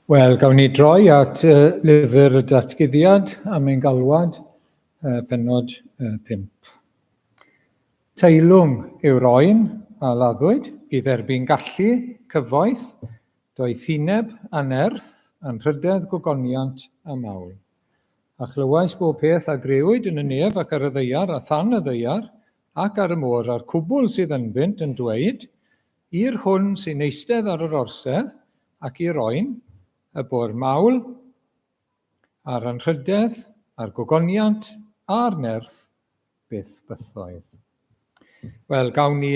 Wel, gawn ni droi at lyfr y datguddiad am ein galwad, pennod 5. Teilwng yw'r oen a laddwyd i dderbyn gallu, cyfoeth, doethineb a nerth, anrhydedd, gogoniant a mawl. A chlywais bob peth a grewyd yn y nef ac ar y ddeiar a than y ddeiar ac ar y môr a'r cwbl sydd ynddynt yn dweud, i'r hwn sy'n eistedd ar yr orsedd ac i'r oen, y bo'r mawl, a'r anrhydedd, a'r gogoniant, a'r nerth, byth bythoedd. Wel, gawn ni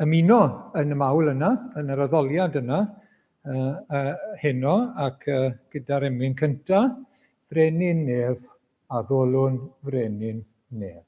ymuno yn y mawl yna, yn yr addoliad yna, heno, ac gyda'r emyn cyntaf, Frenin Nef a Ddolwn Frenin Nef.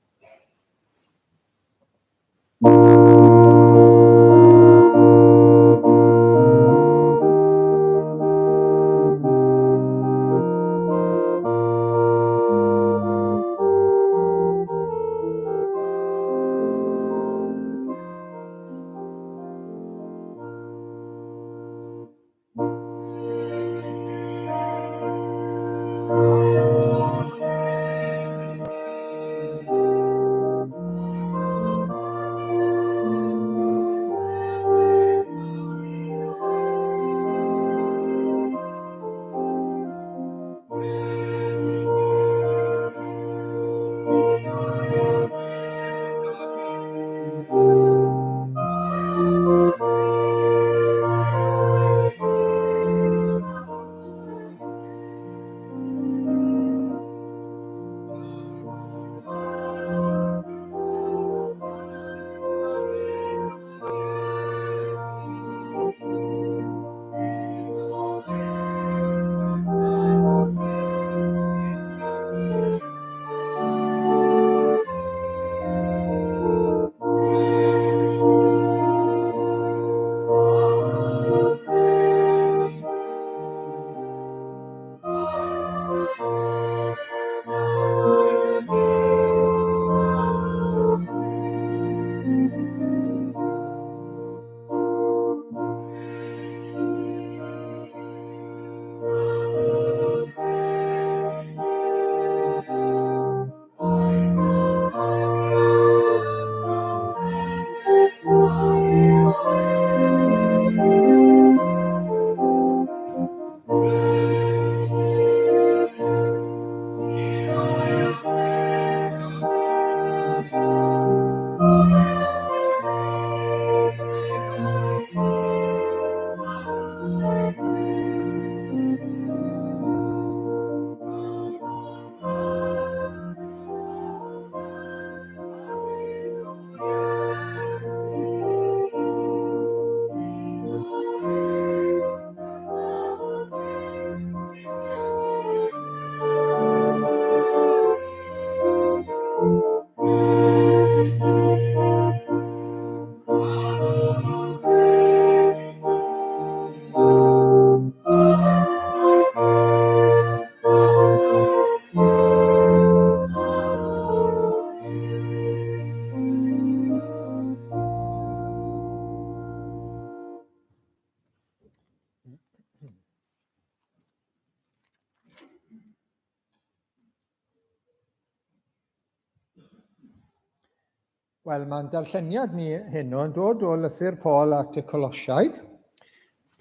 Wel, mae'n darlleniad ni heno yn dod o lythyr Paul at y Colosiaid,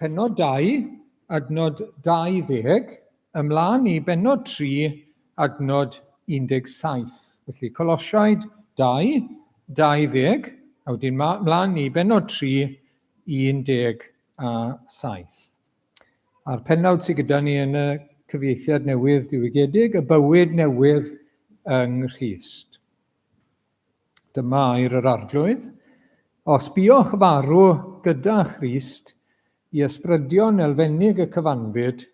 pennod 2, adnod 20, ymlaen i bennod 3, adnod 17. Felly, Colosiaid 2, 20, a wedyn ymlaen i bennod 3, 17. A'r pennawd sydd gyda ni yn y cyfieithiad newydd diwygiedig, y bywyd newydd yng Nghrist. Dyma air yr arglwydd. Os buwch farw gyda Christ i ysbrydion elfennig y cyfanbyd,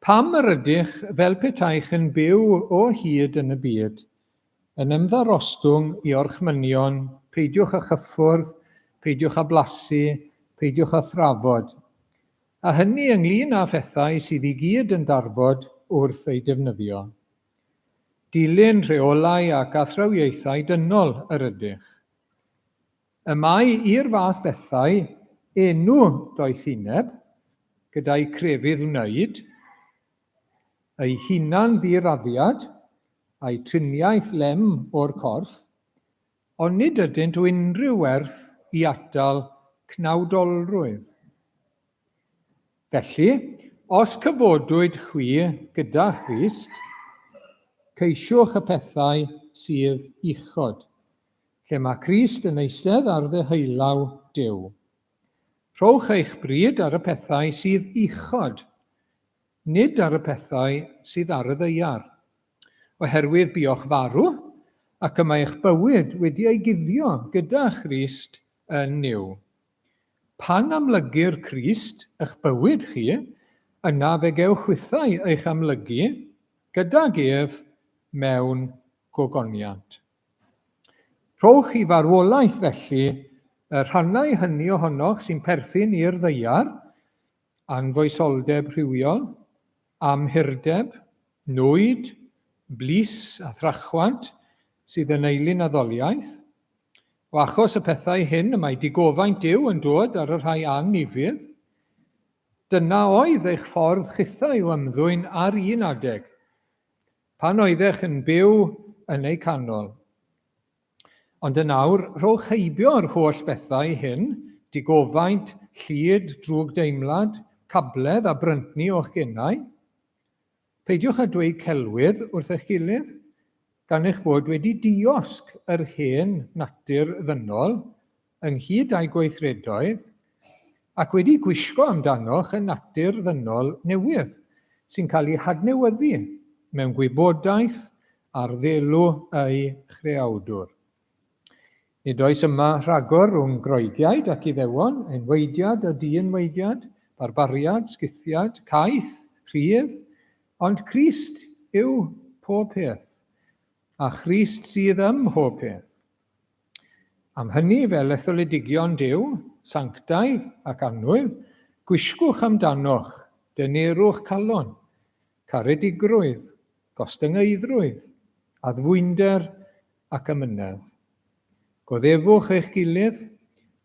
pam yr ydych fel petaich yn byw o hyd yn y byd, yn ymddarostwng i orchmynion, peidiwch â chyffwrdd, peidiwch â blasu, peidiwch â thrafod, a hynny ynglyn â phethau sydd i gyd yn darfod wrth ei defnyddio. Dilyn rheolau ac athrawieithau dynol yr ydych. Y mae i'r fath bethau enw doethineb, gyda'i crefydd wneud, ei hunan ddiraddiad, a'i triniaeth lem o'r corff, ond nid ydynt o unrhyw werth i atal cnawdolrwydd. Felly, os cyfodwyd chwi gyda Christ, ceisiwch y pethau sydd uchod, lle mae Christ yn eistedd ar ddeheulaw Duw. Rhowch eich bryd ar y pethau sydd uchod, nid ar y pethau sydd ar y ddaear, oherwydd buwch farw ac y mae eich bywyd wedi ei guddio gyda Christ yn Nuw. Pan amlygir Christ eich bywyd chi, yna fe gewch chwythau eich amlygu gydag ef mewn gogoniant. Rhowch i farwolaeth felly y rhannau hynny ohonoch sy'n perthyn i'r ddaear, anfoesoldeb rhywiol, amhirdeb, nwyd, blis a thrachwant sydd yn eilyn addoliaeth. O achos y pethau hyn y mae digofaint Duw yn dod ar y rhai annifydd, dyna oedd eich ffordd chithau o ymddwyn ar un adeg, pan oeddech yn byw yn ei canol. Ond yn awr, rhowch heibio'r holl bethau hyn, digofaint, llyd, drwg deimlad, cabledd a bryntni o'ch gennau. Peidiwch â dweud celwydd wrth eich gilydd, gan eich bod wedi diosg yr hen natur ddynol ynghyd â'i gweithredoedd, ac wedi gwisgo amdanoch y natur ddynol newydd, sy'n cael ei hadnewyddu mewn gwybodaeth a'r ddelw ei chreawdwr. Nid oes yma rhagor rhwng groegiaid ac Iddewon, enweidiad a di-enweidiad, barbariad, sgithiad, caeth, rhydd, ond Crist yw pob peth, a Christ sydd ym mhob peth. Am hynny fel etholedigion Duw, sanctaidd ac annwyl, gwisgwch amdanoch, dynerwch calon, caredigrwydd, gostyngeidrwydd, addfwynder ac ymynedd. Goddefwch eich gilydd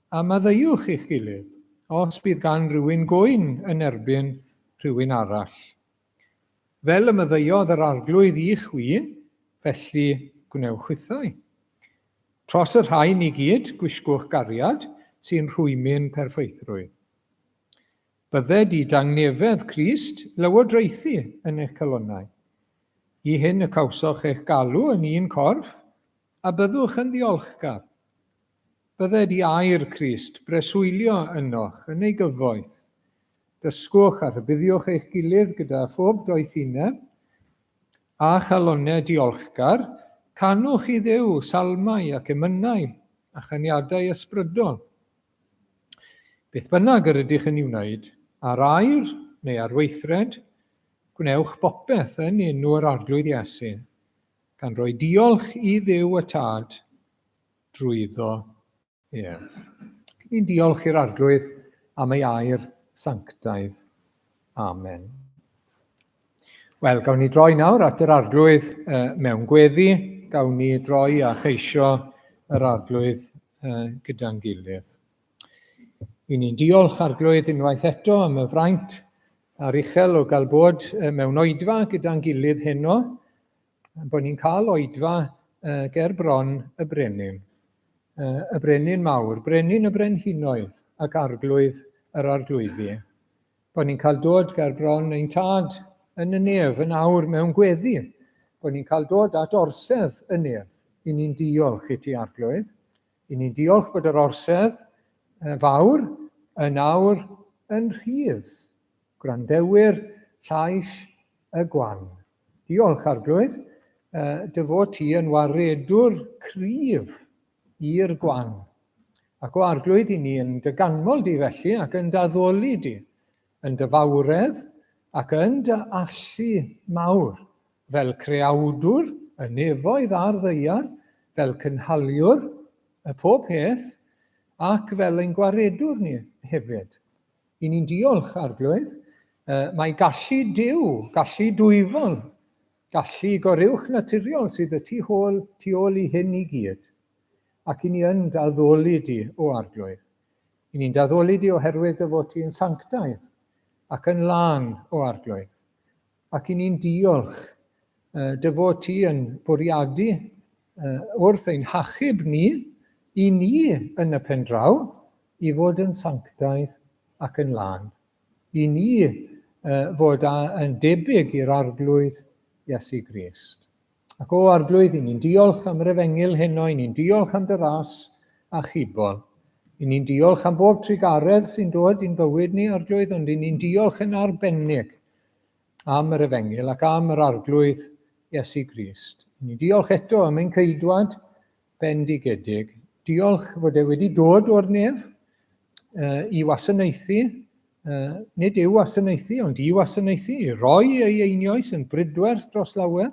a maddeuwch eich gilydd, os bydd gan rhywun gwyn yn erbyn rhywun arall. Fel y maddeuodd yr arglwydd i chwi, felly gwnewch chwythau. Tros y rhain i gyd, gwisgwch gariad sy'n rhwymyn perffaethrwydd. Bydded i dangnefedd Crist lywodraethu yn eich calonnau. I hyn y cawsoch eich galw yn un corff, a byddwch yn ddiolchgar. Bydded i air Crist breswylio ynoch yn ei gyfoeth. Dysgwch a rhybuddiwch eich gilydd gyda phob doethineb, a chalonnau diolchgar, canwch i Dduw salmau ac emynau a chyniadau ysbrydol. Beth bynnag yr ydych yn ei wneud, ar air neu ar weithred, gwnewch bopeth yn enw'r arglwydd Iesu, gan roi diolch i Dduw y Tad drwyddo ef. Ni'n diolch i'r arglwydd am ei air sanctaidd. Amen. Wel, gawn ni droi nawr at yr arglwydd mewn gweddi, gawn ni droi a cheisio yr arglwydd gyda'n gilydd. Ni'n diolch arglwydd unwaith eto am y fraint a'r uchel o gael bod mewn oedfa gyda'n gilydd heno, bod ni'n cael oedfa ger bron y brenin. Y brenin mawr, brenin y brenhinoedd ac arglwydd yr arglwyddi. Bod ni'n cael dod ger bron ein tad yn y nef, yn awr mewn gweddi. Bod ni'n cael dod at orsedd y nef. I ni'n diolch i ti arglwydd. I ni'n diolch bod yr orsedd fawr yn awr yn rhydd. Gwrandewyr llais y gwan. Diolch arglwydd, dy fod ti yn waredwr cryf i'r gwan. Ac o arglwydd i ni yn dy ganmol di felly ac yn dy addoli di, yn dy fawredd ac yn dy allu mawr fel creawdwr, y nefoedd a'r ddeiar, fel cynhaliwr y pob peth ac fel ein gwaredwr ni hefyd. I ni'n diolch arglwydd, mae gallu Duw, gallu dwyfol, gallu goruwch naturiol sydd y tu ôl i hyn i gyd. Ac i ni yn daddoli di o arglwydd. I ni'n daddoli di oherwydd dy fod ti'n sanctaidd. ac yn lân o arglwydd. Ac i ni'n diolch dy fod ti yn bwriadu wrth ein hachub ni, i ni yn y pen draw, i fod yn sanctaidd ac yn lân. I ni fod yn debyg i'r arglwydd Iesu Grist. Ac o arglwydd, i ni'n diolch am yr efengyl heno, i ni'n diolch am dy ras a chibol. I ni'n diolch am bob trigaredd sy'n dod i'n bywyd ni arglwydd, ond i ni'n diolch yn arbennig am yr efengyl ac am yr arglwydd Iesu Grist. I ni'n diolch eto am ein ceidwad bendigedig. Diolch fod e wedi dod o'r nef i wasanaethu, nid yw wasanaethu, ond i wasanaethu, i roi ei einioes yn brydwerth dros lawer,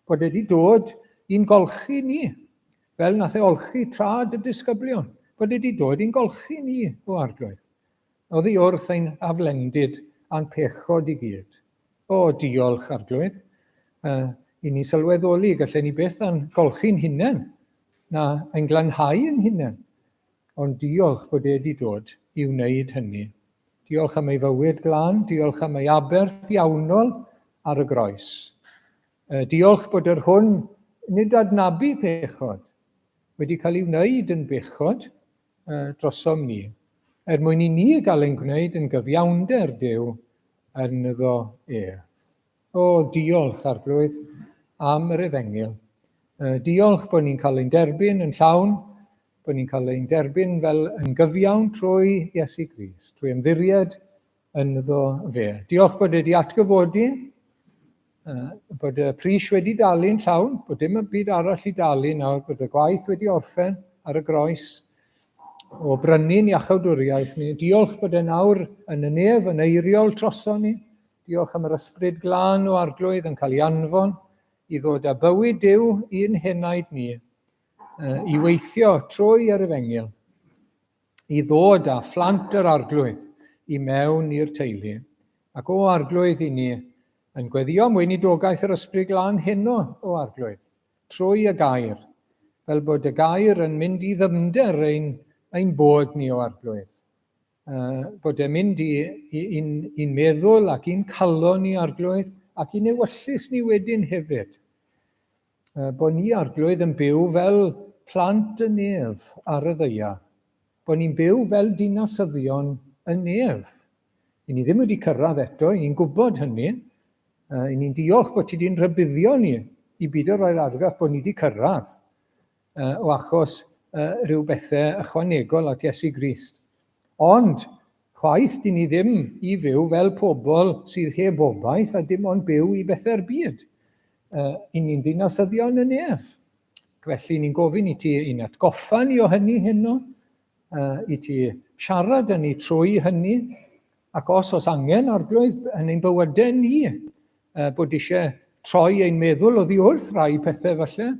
bod wedi dod i'n golchi ni, fel nath e olchi trad y disgyblion, bod wedi dod i'n golchi ni o arglwydd. Oedd hi wrth ein aflendid a'n pechod i gyd. O, diolch arglwydd. I ni sylweddoli gallen ni beth a'n golchi'n hunain, na ein glanhau yn hunain. Ond diolch bod e wedi dod i wneud hynny. Diolch am ei fywyd glân, diolch am ei aberth iawnol ar y groes. Diolch bod yr hwn nid adnabu pechod, wedi cael ei wneud yn bechod drosom ni, mwyn i ni gael ein gwneud yn gyfiawnder Duw yn iddo ef. O, diolch arglwydd am yr efengyl. Diolch bod ni'n cael ein derbyn yn llawn, bod ni'n cael ein derbyn fel yn gyfiawn trwy Iesu Grist, trwy ymddiried yn iddo fe. Diolch bod wedi atgyfodi, bod y pris wedi dalu'n llawn, bod dim y byd arall i dalu nawr, bod y gwaith wedi orffen ar y groes o brynu'n iachawdwriaeth ni. Diolch bod e nawr yn y nef yn eiriol troson ni. Diolch am yr ysbryd glân o arglwydd yn cael ei anfon i ddod â bywyd Duw i'n henaid ni, i weithio trwy yr efengyl, i ddod â phlant yr arglwydd i mewn i'r teulu. Ac o arglwydd i ni yn gweddio am weinidogaeth yr ysbryd glân heno o arglwydd, trwy y gair, fel bod y gair yn mynd i ddyfnder ein bod ni o arglwydd. Bod e'n mynd i'n meddwl ac i'n calon ni arglwydd ac i'n ewyllus ni wedyn hefyd. Bod ni arglwydd yn byw fel plant y nef ar y ddeia. Bod ni'n byw fel dinasyddion y nef. I ni ddim wedi cyrraedd eto, i ni'n gwybod hynny. I ni'n diolch bod ti wedi'n rhybuddio ni i byd o roi'r argraff bod ni wedi cyrraedd o achos rhyw bethau ychwanegol at Iesu Grist. Ond chwaith di ni ddim i fyw fel pobl sydd heb obaith a dim ond byw i bethau'r byd. I ni'n dinasyddion y nef. Felly ni'n gofyn i ti i'n atgoffa ni o hynny heno, i ti siarad yn ni trwy hynny, ac os angen arglwydd yn ein bywydau ni, bod eisiau troi ein meddwl oddi wrth rai pethau falle,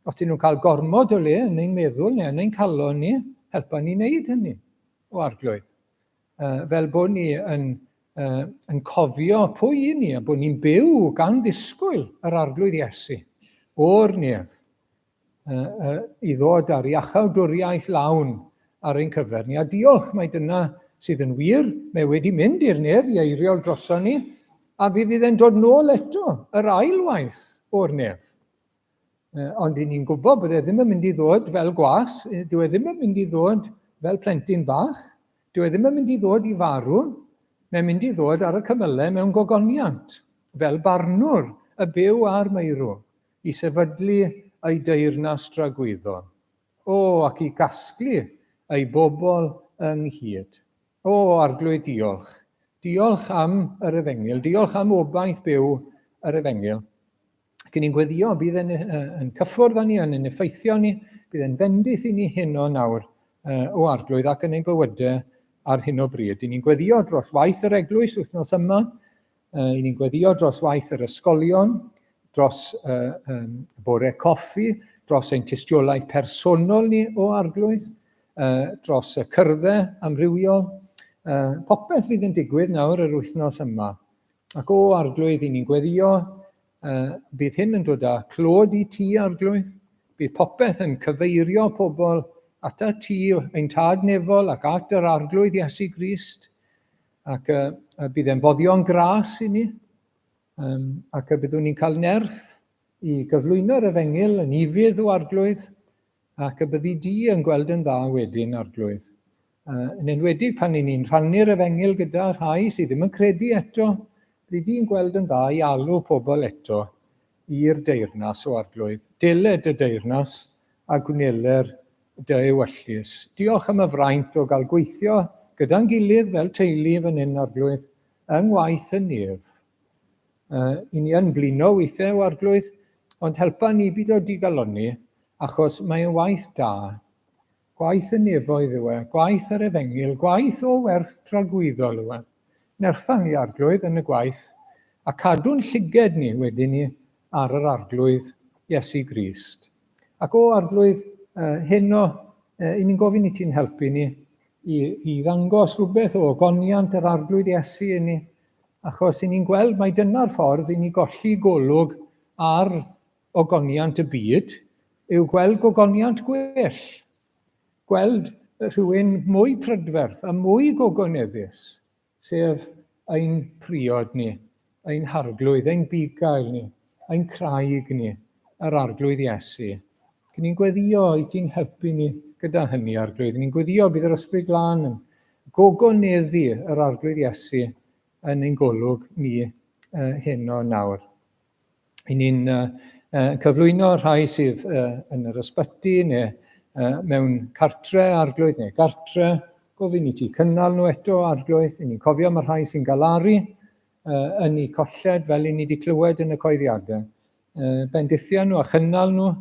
os dyn nhw'n cael gormod o le yn ein meddwl neu yn ein calon ni, helpa ni wneud hynny o arglwydd. Fel bod ni yn cofio pwy i ni, a bod ni'n byw gan ddisgwyl yr arglwydd Iesu o'r nef, i ddod ar iachawdwriaeth lawn ar ein cyfer ni. A diolch mai dyna sydd yn wir, mae wedi mynd i'r nef i eiriol droson ni, a fydd e'n dod nôl eto, yr ail waith o'r nef. Ond i ni'n gwybod bod e ddim yn mynd i ddod fel gwas, dyw e ddim yn mynd i ddod fel plentyn bach, dyw e ddim yn mynd i ddod i farw, mae'n mynd i ddod ar y cymylau mewn gogoniant, fel barnwr y byw a'r meirw, i sefydlu ei deyrnas dragwyddol. O, ac i gasglu ei bobl ynghyd. O, arglwydd diolch. Diolch am yr efengyl, diolch am obaith byw yr efengyl. Ac ni'n gweddio, bydd yn cyffwrdd â ni, yn effeithio ni, bydd yn fendith i ni heno nawr o arglwydd ac yn ein bywydau ar hyn o bryd. Ni'n gweddio dros waith yr eglwys wythnos yma, ni'n gweddio dros waith yr ysgolion, dros bore coffi, dros ein tystiolaeth personol ni o arglwydd, dros y cyrddau amrywiol. Popeth fydd yn digwydd nawr yr wythnos yma. Ac o arglwydd i ni'n gweddio, bydd hyn yn dod â clod i ti arglwydd, bydd popeth yn cyfeirio pobl at y ti, ein tad nefol ac at yr arglwydd Iesu Grist. Ac bydd e'n foddion gras i ni, ac y byddwn ni'n cael nerth i gyflwyno'r efengyl yn ifydd o arglwydd, ac y byddi di yn gweld yn dda wedyn arglwydd. Yn enwedig pan ni'n rhannu'r efengyl gyda rhai sydd ddim yn credu eto, byddi di'n gweld yn dda i alw pobl eto i'r deyrnas o arglwydd. Deled y deyrnas a gwneler dy ewyllus. Diolch am y fraint o gael gweithio gyda'n gilydd fel teulu fan hyn arglwydd yng ngwaith y nef. I ni yn blino weithiau o arglwydd, ond helpa ni byd o digaloni, achos mae'n waith da. Gwaith y nefoedd yw e, gwaith yr efengyl, gwaith o werth tragwyddol yw e. Nerthan ni arglwydd yn y gwaith, a cadw'n llyged ni wedyn ni ar yr arglwydd Iesu Grist. Ac o arglwydd heno, i ni'n gofyn i ti'n helpu ni i ddangos rhywbeth o ogoniant yr arglwydd Iesu i ni, achos i ni'n gweld mai dyna'r ffordd i ni golli golwg ar ogoniant y byd, yw gweld gogoniant gwell. Gweld rhywun mwy prydferth a mwy gogoneddus, sef ein priod ni, ein harglwydd, ein bugail ni, ein craig ni, yr arglwydd Iesu. Cyn ni'n gweddio i ti'n helpu ni gyda hynny arglwydd. Ni'n gweddio bydd yr Ysbryd Glân yn gogoneddu yr arglwydd Iesu yn ein golwg ni heno nawr. I ni'n cyflwyno rhai sydd yn yr ysbyty neu mewn cartre arglwydd neu gartre, gofyn i ti cynnal nhw eto arglwydd. I ni'n cofio mae rhai sy'n galaru yn eu colled fel i ni wedi clywed yn y coeddiadau. Bendithio nhw a chynnal nhw.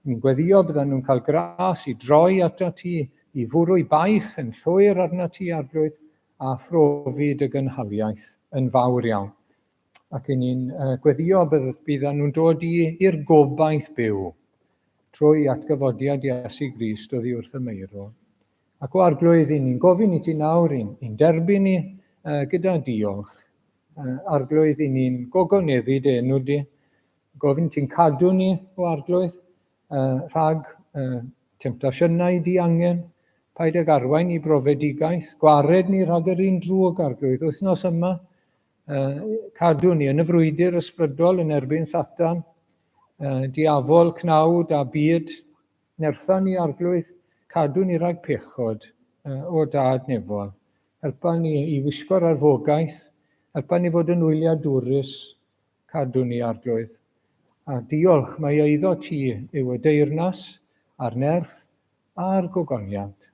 Ni'n gweddio byddan nhw'n cael gras i droi ato ti, i fwrw baich yn llwyr arno ti arglwydd, a phrofi dy gynhaliaeth yn fawr iawn. Ac i ni'n gweddio byddan nhw'n dod i'r gobaith byw trwy atgyfodiad Iesu Grist oddi wrth y meiro. Ac o arglwydd i ni'n gofyn i ti nawr, i'n derbyn ni gyda diolch. Arglwydd i ni'n gogoneddu dy enw di, gofyn ti'n cadw ni o arglwydd rhag temptasiynau di angen, paid ag arwain i brofedigaeth, gwared ni rhag yr un drwg arglwydd wythnos yma, cadw ni yn y frwydr ysbrydol yn erbyn Satan, diafol, cnawd a byd, nerthan ni arglwydd, cadw ni rhag pechod o dad nefol. Helpa ni i wisgo'r arfogaeth, helpa ni fod yn wyliadwrus, cadw ni arglwydd. A diolch, mae eiddo ti yw y deyrnas a'r nerth a'r gogoniant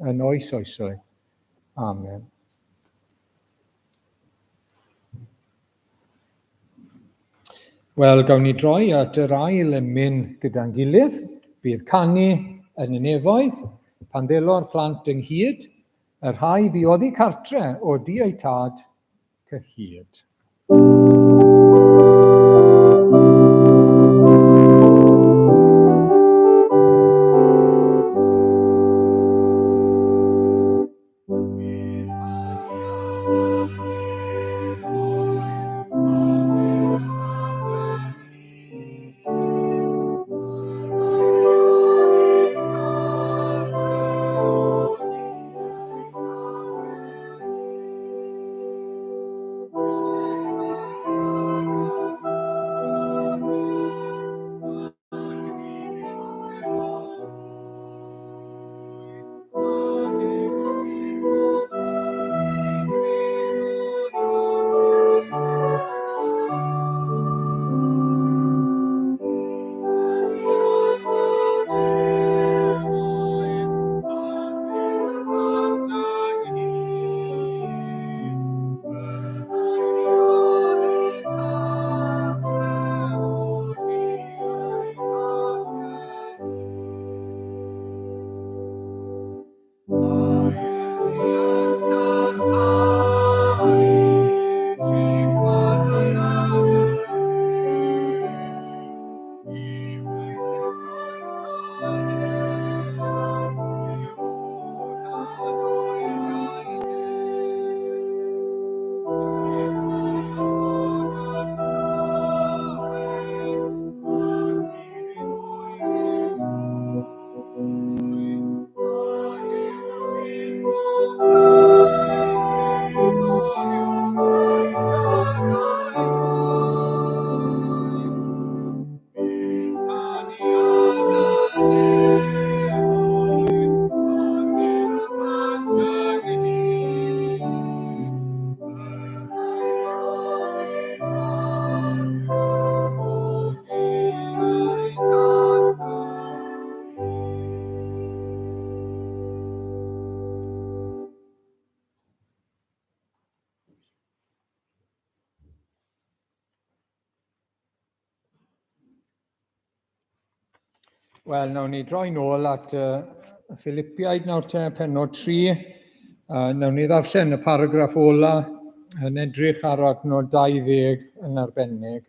yn oes oesoedd. Amen. Wel, gawn ni droi at yr ail emyn gyda'n gilydd. Bydd canu yn y nefoedd, pan ddelo'r plant ynghyd, yr rhai ddioddi cartre o di eu tad cyhyd. Wel, nawn ni droi nôl at y Philippiaid nawr te, pennod 3. Nawn ni ddarllen y paragraff ola yn edrych ar adnod 20 yn arbennig.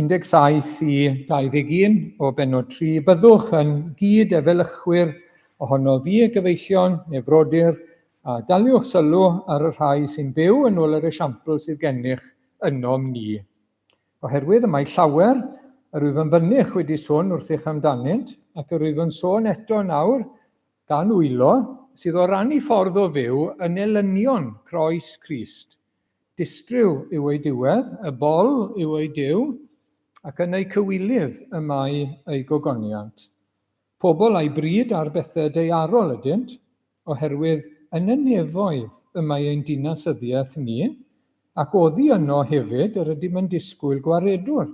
17 i 21 o bennod 3. Byddwch yn gyd efelychwyr ohono fi gyfeillion neu brodyr, a daliwch sylw ar y rhai sy'n byw yn ôl yr esiampl sydd gennych ynom ni. Oherwydd y mae llawer yr wyf yn fynych wedi sôn wrth eich amdanynt, ac yr wyf yn sôn eto nawr gan wylo sydd o ran ei ffordd o fyw yn elynion croes Crist. Distryw yw ei diwedd, y bol yw ei diw, ac yn ei cywilydd y mae ei gogoniant. Pobl a'i bryd ar bethau deiarol ydynt, oherwydd yn y nefoedd y mae ein dinasyddiaeth ni, ac oddi yno hefyd yr ydym yn disgwyl gwaredwr,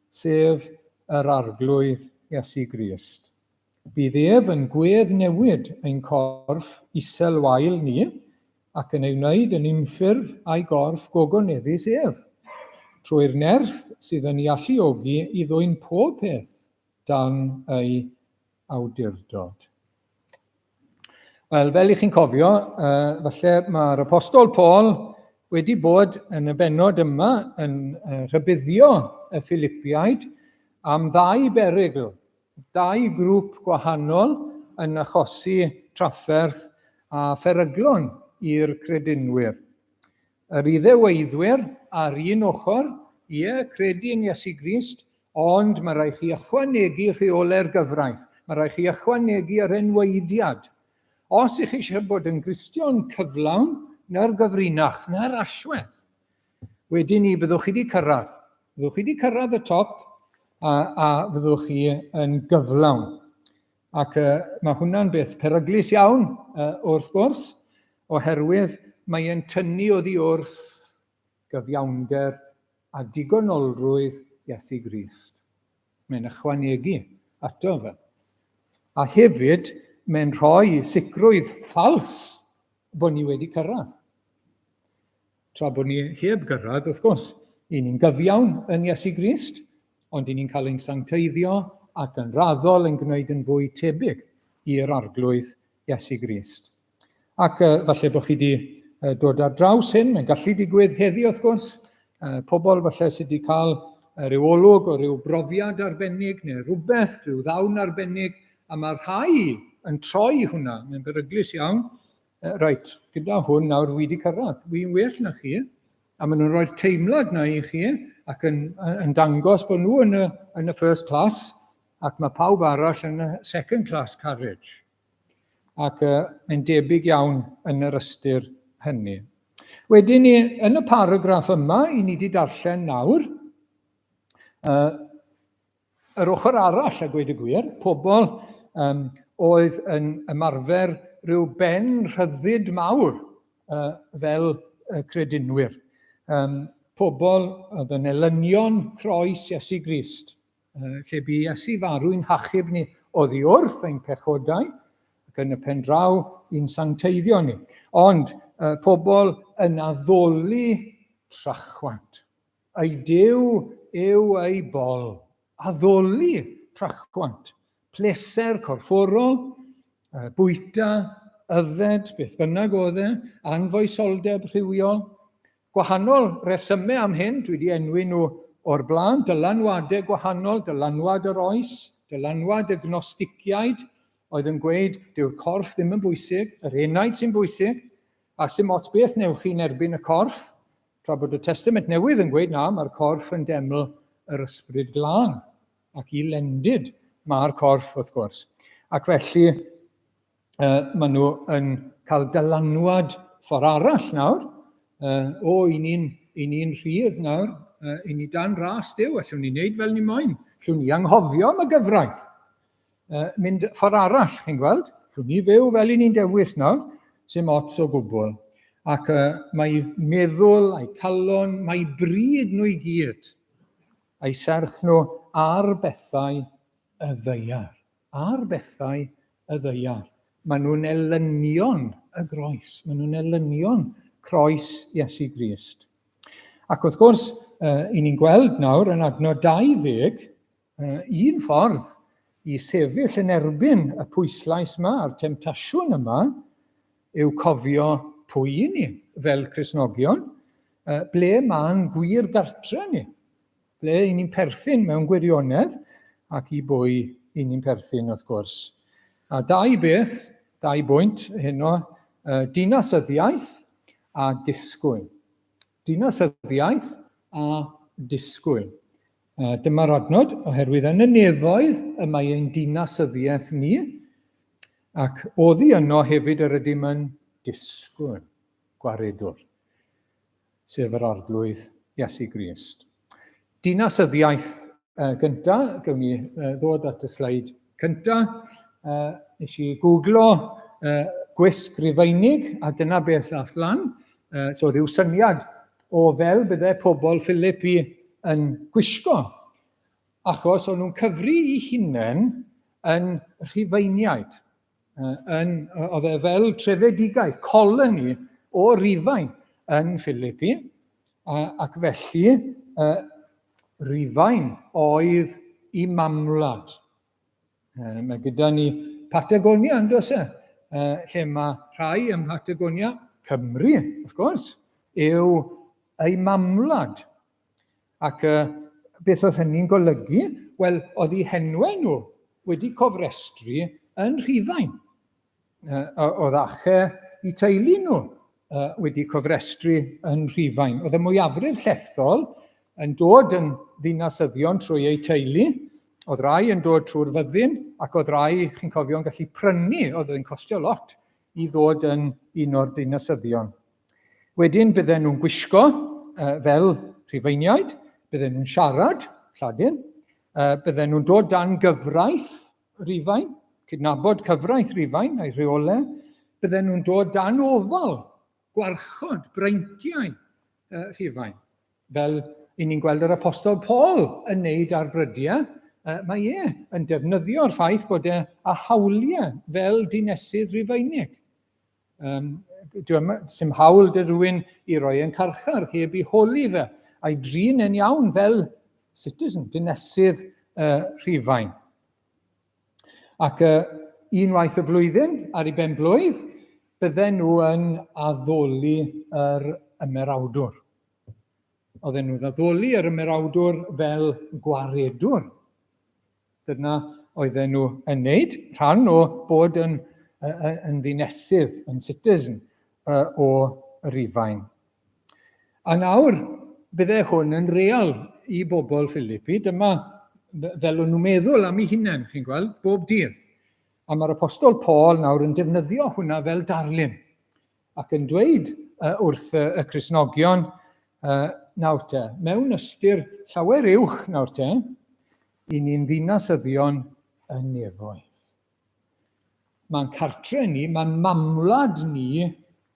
sef yr arglwydd Iesu Grist. Bydd ef yn gwedd newid ein corff iselwael ni, ac yn ei wneud yn unffurf a'i gorff gogoneddus ef, trwy'r nerth sydd yn ei alluogi i ddwyn pob peth dan ei awdurdod. Wel, fel i chi'n cofio, falle mae'r apostol Paul wedi bod yn y bennod yma yn rhybuddio y Philippiaid am 2 berygl, 2 grŵp gwahanol yn achosi trafferth a pheryglon i'r credinwyr. Yr iddeweiddwyr ar un ochr, credu yn Iesu Grist, ond mae rhaid chi ychwanegu rheolau'r gyfraith, mae rhaid chi ychwanegu yr enweidiad. Os ych chi eisiau bod yn Gristion cyflawn, na'r gyfrinach, na'r allwedd, wedyn ni byddwch chi wedi cyrraedd. Byddwch chi wedi cyrraedd y top a fyddwch chi yn gyflawn. Ac mae hwnna'n beth peryglus iawn wrth gwrs, oherwydd mae'n tynnu oddi wrth gyfiawnder a digonolrwydd Iesu Grist. Mae'n ychwanegu ato fe. A hefyd, mae'n rhoi sicrwydd ffals bod ni wedi cyrraedd. Tra bod ni heb gyrraedd, wrth gwrs, i ni'n gyfiawn yn Iesu Grist, ond i ni'n cael ein sancteiddio ac yn raddol yn gwneud yn fwy tebyg i'r arglwydd Iesu Grist. Ac falle bod chi wedi dod ar draws hyn, mae'n gallu digwydd heddi wrth gwrs, pobl falle sydd wedi cael ryw olwg o ryw brofiad arbennig neu rhywbeth, ryw ddawn arbennig, a mae rhai yn troi hwnna, mae'n beryglus iawn. Reit, gyda hwn nawr wedi cyrraedd, wy'n well na chi, a maen nhw'n rhoi'r teimlad na i chi, ac yn dangos bod nhw yn y first class, ac mae pawb arall yn y second class carriage. Ac mae'n debyg iawn yn yr ystyr hynny. Wedyn ni, yn y paragraff yma, i ni wedi darllen nawr, yr ochr arall a gweud y gwir, pobl oedd yn ymarfer rhyw ben rhyddid mawr fel credinwyr. Pobl oedd yn elynion croes Iesu Grist, lle bu Iesu farw'n hachub ni oddi wrth ein pechodau, ac yn y pen draw i'n sancteiddio ni. Ond pobl yn addoli trachwant. Ei Duw yw ei bol. Addoli trachwant. Pleser corfforol, bwyta, yfed, beth bynnag oedd anfoesoldeb rhywiol. Gwahanol resymau am hyn, dwi wedi enwi nhw o'r blaen, dylanwadau gwahanol, dylanwad yr oes, dylanwad y gnosticiaid, oedd yn gweud, dyw'r corff ddim yn bwysig, yr enaid sy'n bwysig, a sy'n ots beth newch chi'n erbyn y corff, tra bod y Testament Newydd yn gweud na, mae'r corff yn deml yr ysbryd glân, ac i lendid mae'r corff wrth gwrs. Ac felly, maen nhw yn cael dylanwad ffordd arall nawr, i ni'n rhydd nawr, i ni dan ras Duw, allwn ni wneud fel ni moyn, allwn ni anghofio am y gyfraith. Mynd ffordd arall, chi'n gweld, allwn ni fyw fel i ni'n dewis nawr, sy'n ots o gwbl. Ac mae meddwl, a'i calon, mae bryd nhw i gyd, a'i serch nhw ar bethau y ddeiar. Ar bethau y ddeiar. Maen nhw'n elynion y groes. Maen nhw'n elynion croes Iesu Grist. Ac wrth gwrs, i ni'n gweld nawr yn adnod 20, Un ffordd i sefyll yn erbyn y pwyslais yma a'r temtasiwn yma yw cofio pwy i ni fel Cristnogion, ble mae'n gwir gartre ni, ble i ni'n perthyn mewn gwirionedd ac i bwy i ni'n perthyn wrth gwrs. A dau bwynt heno, dinasyddiaeth a disgwyl. Dinasyddiaeth a disgwyl. Dyma'r adnod, oherwydd yn y nefoedd y mae ein dinasyddiaeth ni, ac oddi yno hefyd yr ydym yn disgwyl gwaredwr, sef yr arglwydd Iesu Grist. Dinasyddiaeth gyntaf, gawn ni ddod at y sleid cyntaf, nes i googlo gwisg Rufeinig, a dyna beth ath lan. So ryw syniad o fel bydde pobl Philippi yn gwisgo, achos o'n nhw'n cyfri eu hunain yn Rhufeiniaid. Oedd e fel trefedigaeth, coloni o Rufain yn Philippi, ac felly Rufain oedd eu mamwlad. Mae gyda ni Patagonia yn does e, lle mae rhai ym Patagonia, Cymru, wrth gwrs, yw eu mamwlad. Ac beth oedd hynny'n golygu? Wel, oedd eu henwau nhw wedi cofrestru yn Rhufain. Oedd ache eu teulu nhw wedi cofrestru yn Rhufain. Oedd y mwyafrif llethol yn dod yn ddinasyddion trwy eu teulu, oedd rai yn dod trwy'r fyddin, ac oedd rai, chi'n cofio, yn gallu prynu, oedd yn costio lot, i ddod yn un o'r dinasyddion. Wedyn bydden nhw'n gwisgo fel Rhufeiniaid, bydden nhw'n siarad Lladin, bydden nhw'n dod dan gyfraith Rufain, cydnabod cyfraith Rufain a'i rheolau, bydden nhw'n dod dan ofal, gwarchod, breintiau Rhufain. Fel i ni'n gweld yr apostol Paul yn neud ar brydiau, mae yn defnyddio'r ffaith bod a hawliau fel dinesydd Rufeinig. Sy'n hawl dy rhywun i roi yn carchar heb i holi fe, a'i drin yn iawn fel citizen, dinesydd Rhufain. Ac unwaith y blwyddyn, ar ei ben blwydd, bydden nhw yn addoli yr ymerawdwr. Oedden nhw'n addoli yr ymerawdwr fel gwaredwr. Dyna oedden nhw yn neud, rhan o bod yn ddinesydd, yn citizen o Rufain. A nawr, bydde hwn yn real i bobl Philippi, dyma fel o'n nhw'n meddwl am ei hunain, chi'n gweld, bob dydd. A mae'r apostol Paul nawr yn defnyddio hwnna fel darlun, ac yn dweud wrth y Cristnogion, nawr te, mewn ystyr llawer uwch nawr te, i ni'n ddinasyddion y nefoedd. Mae'n cartre ni, mae'n mamwlad ni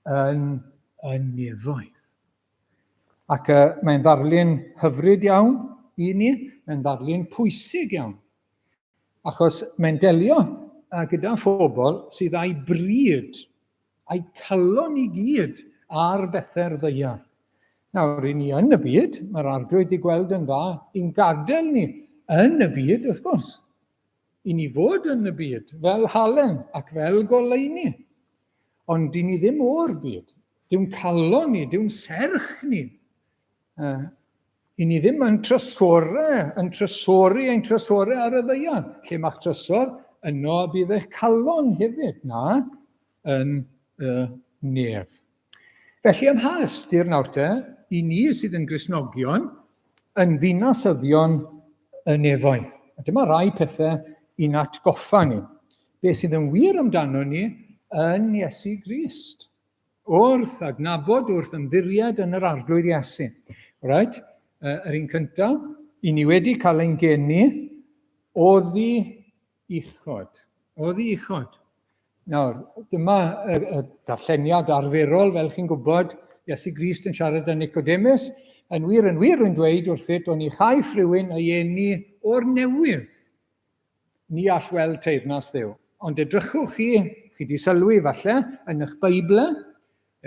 yn nefoedd. Ac mae'n ddarlun hyfryd iawn i ni, mae'n ddarlun pwysig iawn. Achos mae'n delio gyda phobl sydd â'i bryd, a'i calon i gyd ar bethau'r ddaear. Nawr, i ni yn y byd, mae'r arglwydd wedi gweld yn dda, i'n gadael ni yn y byd, wrth gwrs. I ni fod yn y byd, fel halen ac fel goleuni. Ond i ni ddim o'r byd. Dwi'n calon ni, dwi'n serch ni. I ni ddim yn trysori ein trysori ar y ddaear. Lle mae'ch trysor, yno bydd eich calon hefyd na yn nef. Felly ym mha ystyr nawr te, i ni sydd yn Gristnogion, yn ddinasyddion y nefoedd. A dyma rai pethau i'n atgoffa ni. Beth sydd yn wir amdano ni yn Iesu Grist. Wrth adnabod, wrth ymddiried yn yr arglwydd Iesu. Right? Yr un cyntaf, i ni wedi cael ein geni, oddi uchod. Oddi uchod. Nawr, dyma y darlleniad arferol, fel chi'n gwybod, Iesu Grist yn siarad â Nicodemus, yn wir yn dweud wrthyd, o'n i chaiff rhywun ei eni o'r newydd. Ni all weld teyrnas Dduw. Ond edrychwch chi wedi sylwi falle, yn eich Beiblau,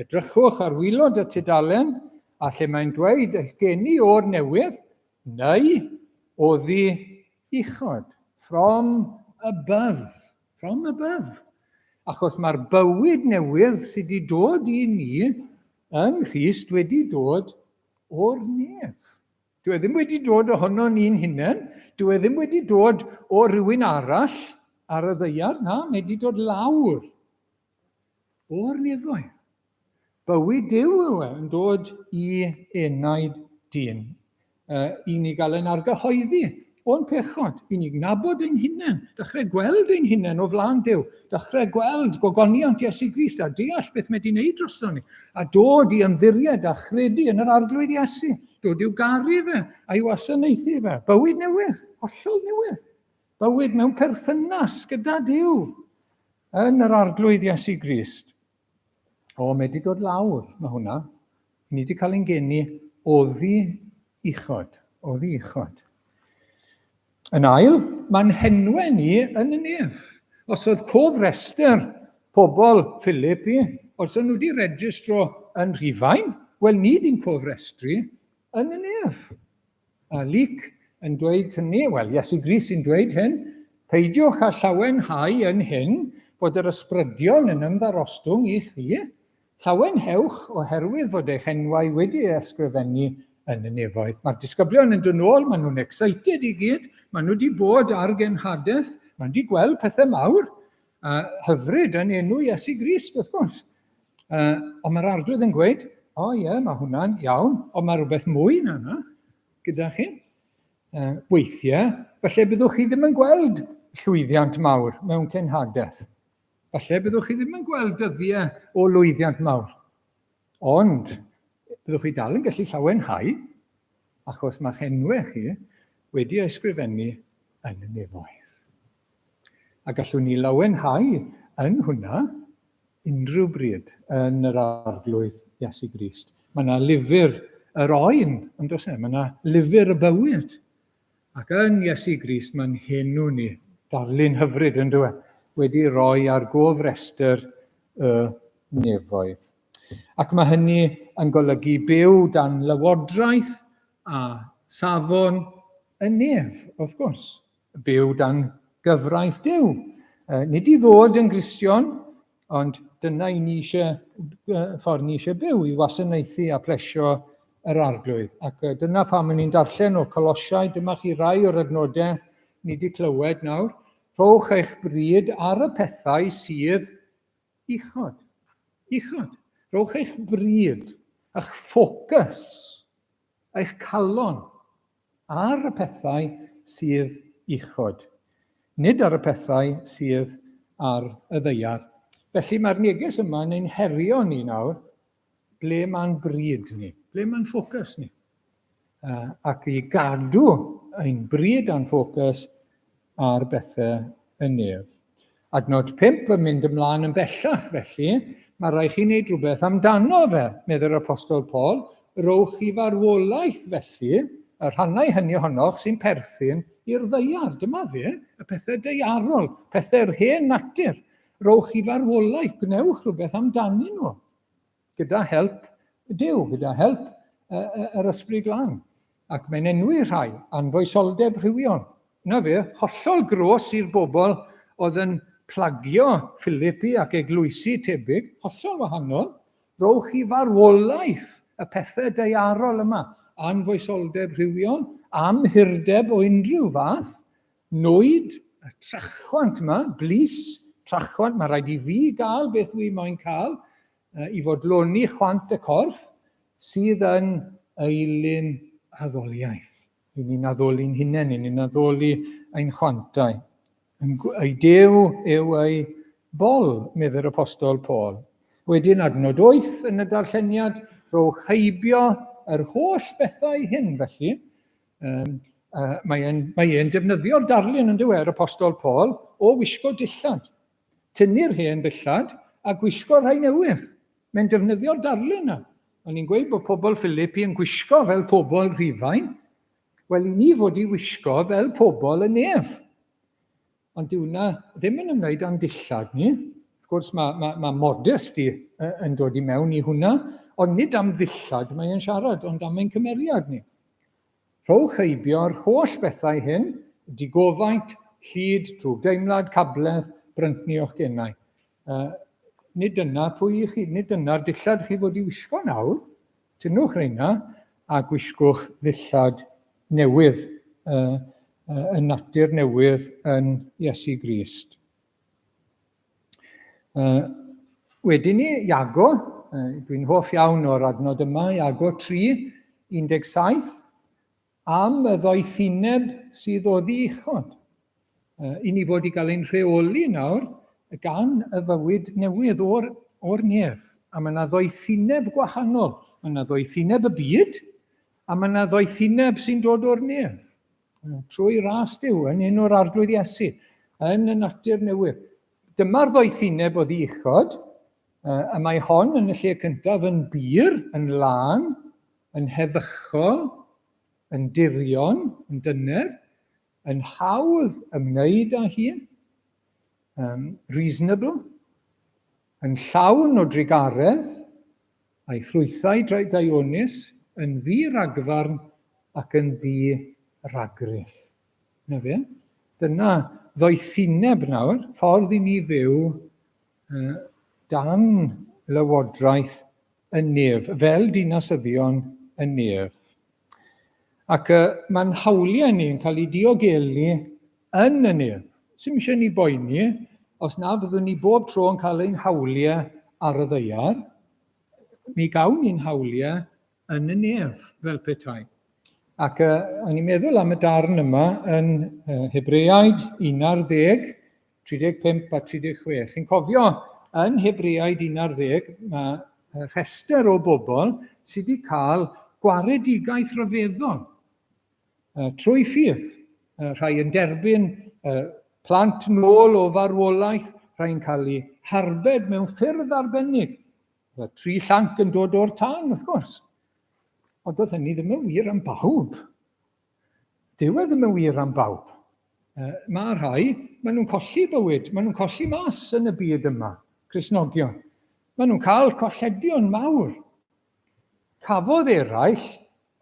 edrychwch ar wilod y tudalen, a lle mae'n dweud eich geni o'r newydd, neu oddi uchod, from above. Achos mae'r bywyd newydd sydd wedi dod i ni yn Christ wedi dod o'r nef. Dyw e ddim wedi dod ohono ni'n hunain, dyw e ddim wedi dod o rywun arall ar y ddaear, na, mae wedi dod lawr o'r nefoedd. Bywyd Duw yw e yn dod i enaid dyn. I ni gael yn argyhoeddi o'n pechod, i ni nabod ein hunain, dechrau gweld ein hunain o flaen Duw, dechrau gweld gogoniant Iesu Grist a deall beth mae wedi wneud drosto ni, a dod i ymddiried a chredu yn yr arglwydd Iesu, dod i'w garu fe a'i wasanaethu fe. Bywyd newydd, hollol newydd. Bywyd mewn perthynas gyda Duw yn yr arglwydd Iesu Grist. O, mae wedi dod lawr, mae hwnna. Ni wedi cael ein geni oddi uchod. Yn ail, mae'n henwau ni yn y nef. Os oedd cofrestr pobl Philippi, os oedd nhw wedi registro yn Rhufain, wel ni di'n cofrestru yn y nef. A Luc yn dweud hynny, wel, Iesu Grist sy'n dweud hyn, peidiwch â llawenhau yn hyn bod yr ysbrydion yn ymddarostwng i chi, llawenhewch oherwydd fod eich enwau wedi ysgrifennu yn y nefoedd. Mae'r disgyblion yn dod nôl, maen nhw'n excited i gyd, maen nhw wedi bod ar genhadaeth, maen nhw wedi gweld pethau mawr, hyfryd yn enw Iesu Grist, wrth gwrs. Ond mae'r arglwydd yn gweud, mae hwnna'n iawn, ond mae rhywbeth mwy na hynna gyda chi. Weithiau, falle byddwch chi ddim yn gweld llwyddiant mawr mewn cenhadaeth. Falle byddwch chi ddim yn gweld dyddiau o lwyddiant mawr. Ond byddwch chi dal yn gallu llawenhau, achos mae'ch enwau chi wedi ysgrifennu yn y nefoedd. A gallwn ni lawenhau yn hwnna unrhyw bryd yn yr arglwydd Iesu Grist. Mae yna lyfr yr oen, ond oes e, mae yna lyfr y bywyd. Ac yn Iesu Grist mae'n henw ni, darlun hyfryd yn dweud, wedi rhoi ar gofrestr y nefoedd. Ac mae hynny yn golygu byw dan lywodraeth a safon y nef, wrth gwrs. Byw dan gyfraith Duw. Nid i ddod yn Gristion, ond dyna ffordd ni eisiau byw, i wasanaethu a plesio yr arglwydd. Ac dyna pam ni'n darllen o Colosiau, dyma chi rai o'r adnodau ni wedi clywed nawr. Rhowch eich bryd ar y pethau sydd uchod. Rhowch eich bryd, eich ffocus, eich calon ar y pethau sydd uchod. Nid ar y pethau sydd ar y ddaear. Felly mae'r neges yma yn ein herio ni nawr, ble mae'n bryd ni, ble mae'n ffocus ni. Ac i gadw ein bryd a'n ffocus ar bethau y nef. Adnod 5 yn mynd ymlaen yn bellach felly, mae rhaid chi wneud rhywbeth amdano fe, medde'r apostol Paul, rowch i farwolaeth felly, y rhannau hynny ohonoch sy'n perthyn i'r ddaear. Dyma fe, y pethau daearol, pethau'r hen natur. Rowch i farwolaeth, gwnewch rhywbeth amdanyn nhw. Gyda help Duw, gyda help yr Ysbryd Glân. Ac mae'n enwi rhai anfoesoldeb rhywiol. Na fe, hollol gros i'r bobl oedd yn plagio Philippi ac eglwysi tebyg, hollol wahanol, rowch i farwolaeth y pethau daearol yma, anfoesoldeb rhywiol, amhyrdeb o unrhyw fath, nwyd, y trachwant yma, blis, trachwant, mae rhaid i fi gael beth wy moyn cael, i fodloni chwant y corff, sydd yn eilyn addoliaeth. I ni'n addoli'n hunain, i ni'n addoli ein chwantau. Ei Duw yw ei bol, medde'r apostol Paul. Wedyn adnod 8 yn y darlleniad, rowch heibio yr holl bethau hyn felly. Mae e'n defnyddio'r darlun yn dywe'r apostol Paul o wisgo dillad. Tynnu'r hen dillad a gwisgo rhai newydd. Mae'n defnyddio'r darlun yna. O'n i'n gweud bod pobl Philippi yn gwisgo fel pobl Rhufain. Wel, i ni fod i wisgo fel pobl y nef. Ond dyw hwnna ddim yn ymwneud â'n dillad ni. Wrth gwrs, mae modesty yn dod i mewn i hwnna, ond nid am ddillad mae'n siarad, ond am ein cymeriad ni. Rhowch heibio'r holl bethau hyn, digofaint, llyd, trwy deimlad, cabledd, bryntni o'ch gennau. Nid dyna pwy i chi, nid dyna'r dillad chi fod i wisgo nawr. Tynwch reina a gwisgwch ddillad newydd, y natur newydd yn Iesu Grist. Wedyn ni, Iago, dwi'n hoff iawn o'r adnod yma, Iago 3:17, am y ddoethineb sydd o ddiuchod. I ni fod i gael ein rheoli nawr gan y fywyd newydd o'r nef. A mae yna ddoethineb gwahanol. Mae yna ddoethineb y byd, a mae yna ddoethineb sy'n dod o'r nef. Trwy ras Duw, yn un o'r arglwydd Iesu, yn y natur newydd. Dyma'r ddoethineb o ddiuchod, a mae hon yn y lle cyntaf yn bir, yn lân, yn heddychol, yn dirion, yn dyner, yn hawdd ymwneud â hi, reasonable, yn llawn o drigaredd, a'i ffrwythau Dionis, yn ddi-ragfarn ac yn ddi-ragryth. Na fe? Dyna ddoethineb nawr, ffordd i ni fyw dan lywodraeth y nef, fel dinasyddion y nef. Ac mae'n hawliau ni'n cael ei diogelu yn y nef. Sym eisiau ni boeni, os na fyddwn ni bob tro yn cael ein hawliau ar y ddaear, mi gawn ni'n hawliau yn y nef fel petai. Ac o'n i'n meddwl am y darn yma yn Hebreaid 11, 35 a 36. Chi'n cofio, yn Hebreaid 11, mae rhestr o bobl sydd wedi cael gwaredigaeth rhyfeddol trwy ffydd. Rhai yn derbyn plant nôl o farwolaeth, rhai'n cael eu harbed mewn ffyrdd arbennig. 300 yn dod o'r tân, wrth gwrs. Ond oedd hynny ddim yn wir am bawb. Dyw e ddim yn wir am bawb. Mae rhai, maen nhw'n colli bywyd, maen nhw'n colli mas yn y byd yma, Cristnogion. Maen nhw'n cael colledion mawr. Cafodd eraill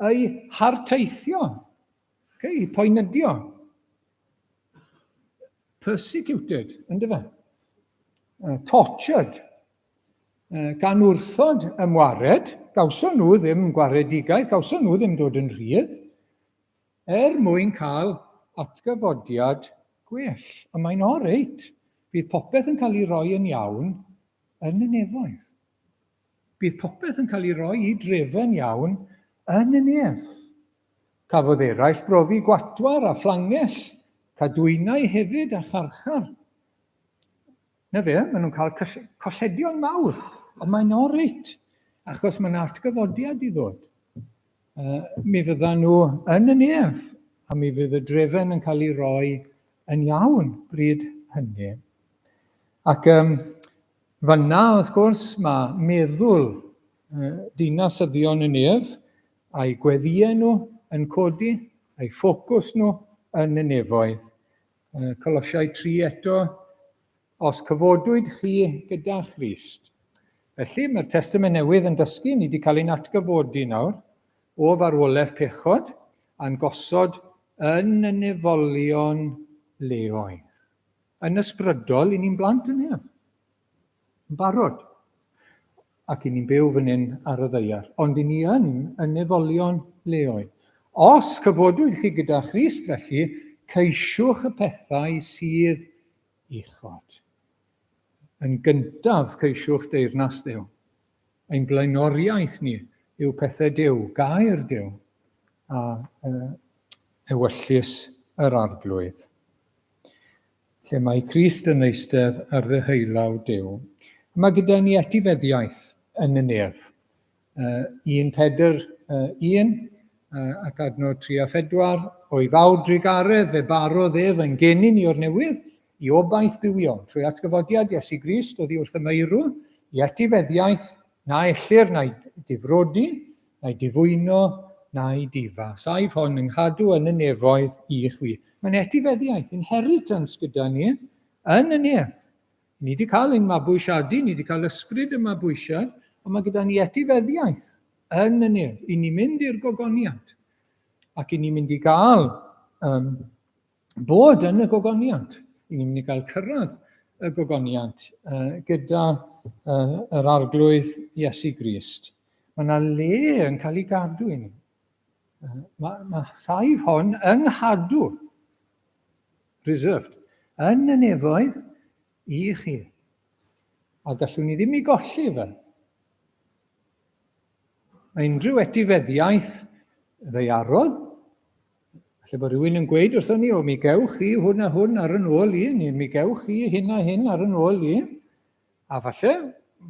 ei harteithio, ei poenydio. Persecuted, ynddo fe? Tortured. Gan wrthod ymwared, gawson nhw ddim gwaredigaeth, gawson nhw ddim dod yn rhydd, mwyn cael atgyfodiad gwell. A mae'n oreit, bydd popeth yn cael ei roi yn iawn yn y nefoedd. Bydd popeth yn cael ei roi i drefen iawn yn y nef. Cafodd eraill brofi gwatwar a fflangell, cadwynau hefyd a charchar. Na fe, maen nhw'n cael colledion mawr, ond mae'n oreit, achos mae'n atgyfodiad i ddod. Mi fyddan nhw yn y nef, a mi fydd y drefen yn cael ei roi yn iawn bryd hynny. Ac fanna, wrth gwrs, mae meddwl dinasyddion y nef, a'i gweddiau nhw yn codi, a'i ffocws nhw yn y nefoedd. Colosiau 3 eto, os cyfodwyd chi gyda Christ. Felly mae'r Testament Newydd yn dysgu, ni wedi cael ein atgyfodi nawr, o farwolaeth pechod, a'n gosod yn y nefolion leoedd. Yn ysbrydol, i ni'n blant yn hyn. Yn barod. Ac i ni'n byw fan hyn ar y ddaear. Ond i ni yn y nefolion leoedd. Os cyfodwyd chi gyda Christ felly, ceisiwch y pethau sydd uchod. Yn gyntaf ceisiwch deyrnas Duw. Ein blaenoriaeth ni yw pethau Duw, gair Duw, a ewyllus yr arglwydd. Lle mae Crist yn eistedd ar ddeheulaw Duw. Mae gyda ni etifeddiaeth yn y nef. 1 Pedr 1 ac adnod 3 a 4, o'i fawr drigaredd fe barodd ef yn gennym ni o'r newydd, i obaith bywiol, trwy atgyfodiad Iesu Grist oddi wrth y meirw, i etifeddiaeth na ellir, na'i difrodi, na'i difwyno, na'i difa. Saif hon yn cadw yn y nefoedd i chwi. Mae'n etifeddiaeth, inheritance gyda ni yn y nef. Ni wedi cael ein mabwysiadu, ni wedi cael ysbryd y mabwysiad, ond mae gyda ni etifeddiaeth yn y nef. I ni mynd i'r gogoniad. Ac i ni mynd i gael bod yn y gogoniant. I ni'n mynd i gael cyrraedd y gogoniant gyda yr arglwydd Iesu Grist. Mae yna le yn cael ei gadw i ni. Mae saif hon yng nghadw, reserved, yn y nefoedd i chi. A gallwn ni ddim ei golli fe. Mae unrhyw etifeddiaeth ddeiarol, felly bod rhywun yn gweud wrthon ni, mi gewch chi hwn a hwn ar yn ôl i, neu mi gewch chi hyn a hyn ar yn ôl i, a falle,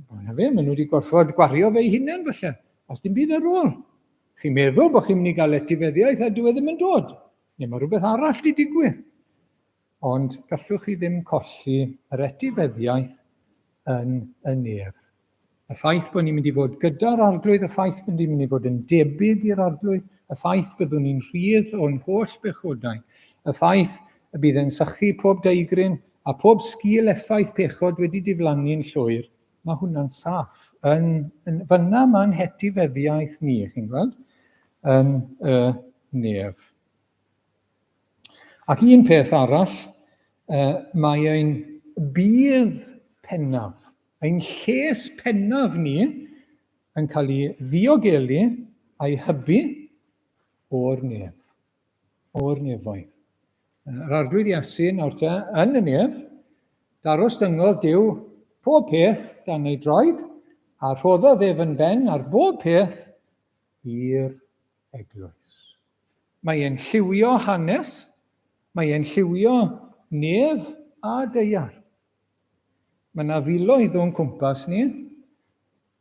maen nhw wedi gorfod gwario fe ei hunain falle, os dim byd ar ôl. Chi'n meddwl bod chi'n mynd i gael etifeddiaeth a dyw e ddim yn dod, neu mae rhywbeth arall wedi digwydd. Ond gallwch chi ddim colli yr etifeddiaeth yn y nef. Y ffaith bod ni'n mynd i fod gyda'r arglwydd, y ffaith bod ni'n mynd i fod yn debyg i'r arglwydd, y ffaith byddwn ni'n rhydd o'n holl bechodau, y ffaith y bydd e'n sychu pob deigryn a pob sgil effaith pechod wedi diflannu'n llwyr, mae hwnna'n saff. Fyna mae'n hetifeddiaeth ni, chi'n gweld, yn y nef. Ac un peth arall, mae ein bydd pennaf, ein lles pennaf ni yn cael ei ddiogelu a'i hybu o'r nef, o'r nefoedd. Yr arglwydd Iesu nawr te yn y nef, daros dyngodd Duw pob peth dan ei droed, a rhoddodd ef yn ben ar bob peth i'r eglwys. Mae e'n lliwio hanes, mae e'n lliwio nef a deiar. Mae yna filoedd o'n cwmpas ni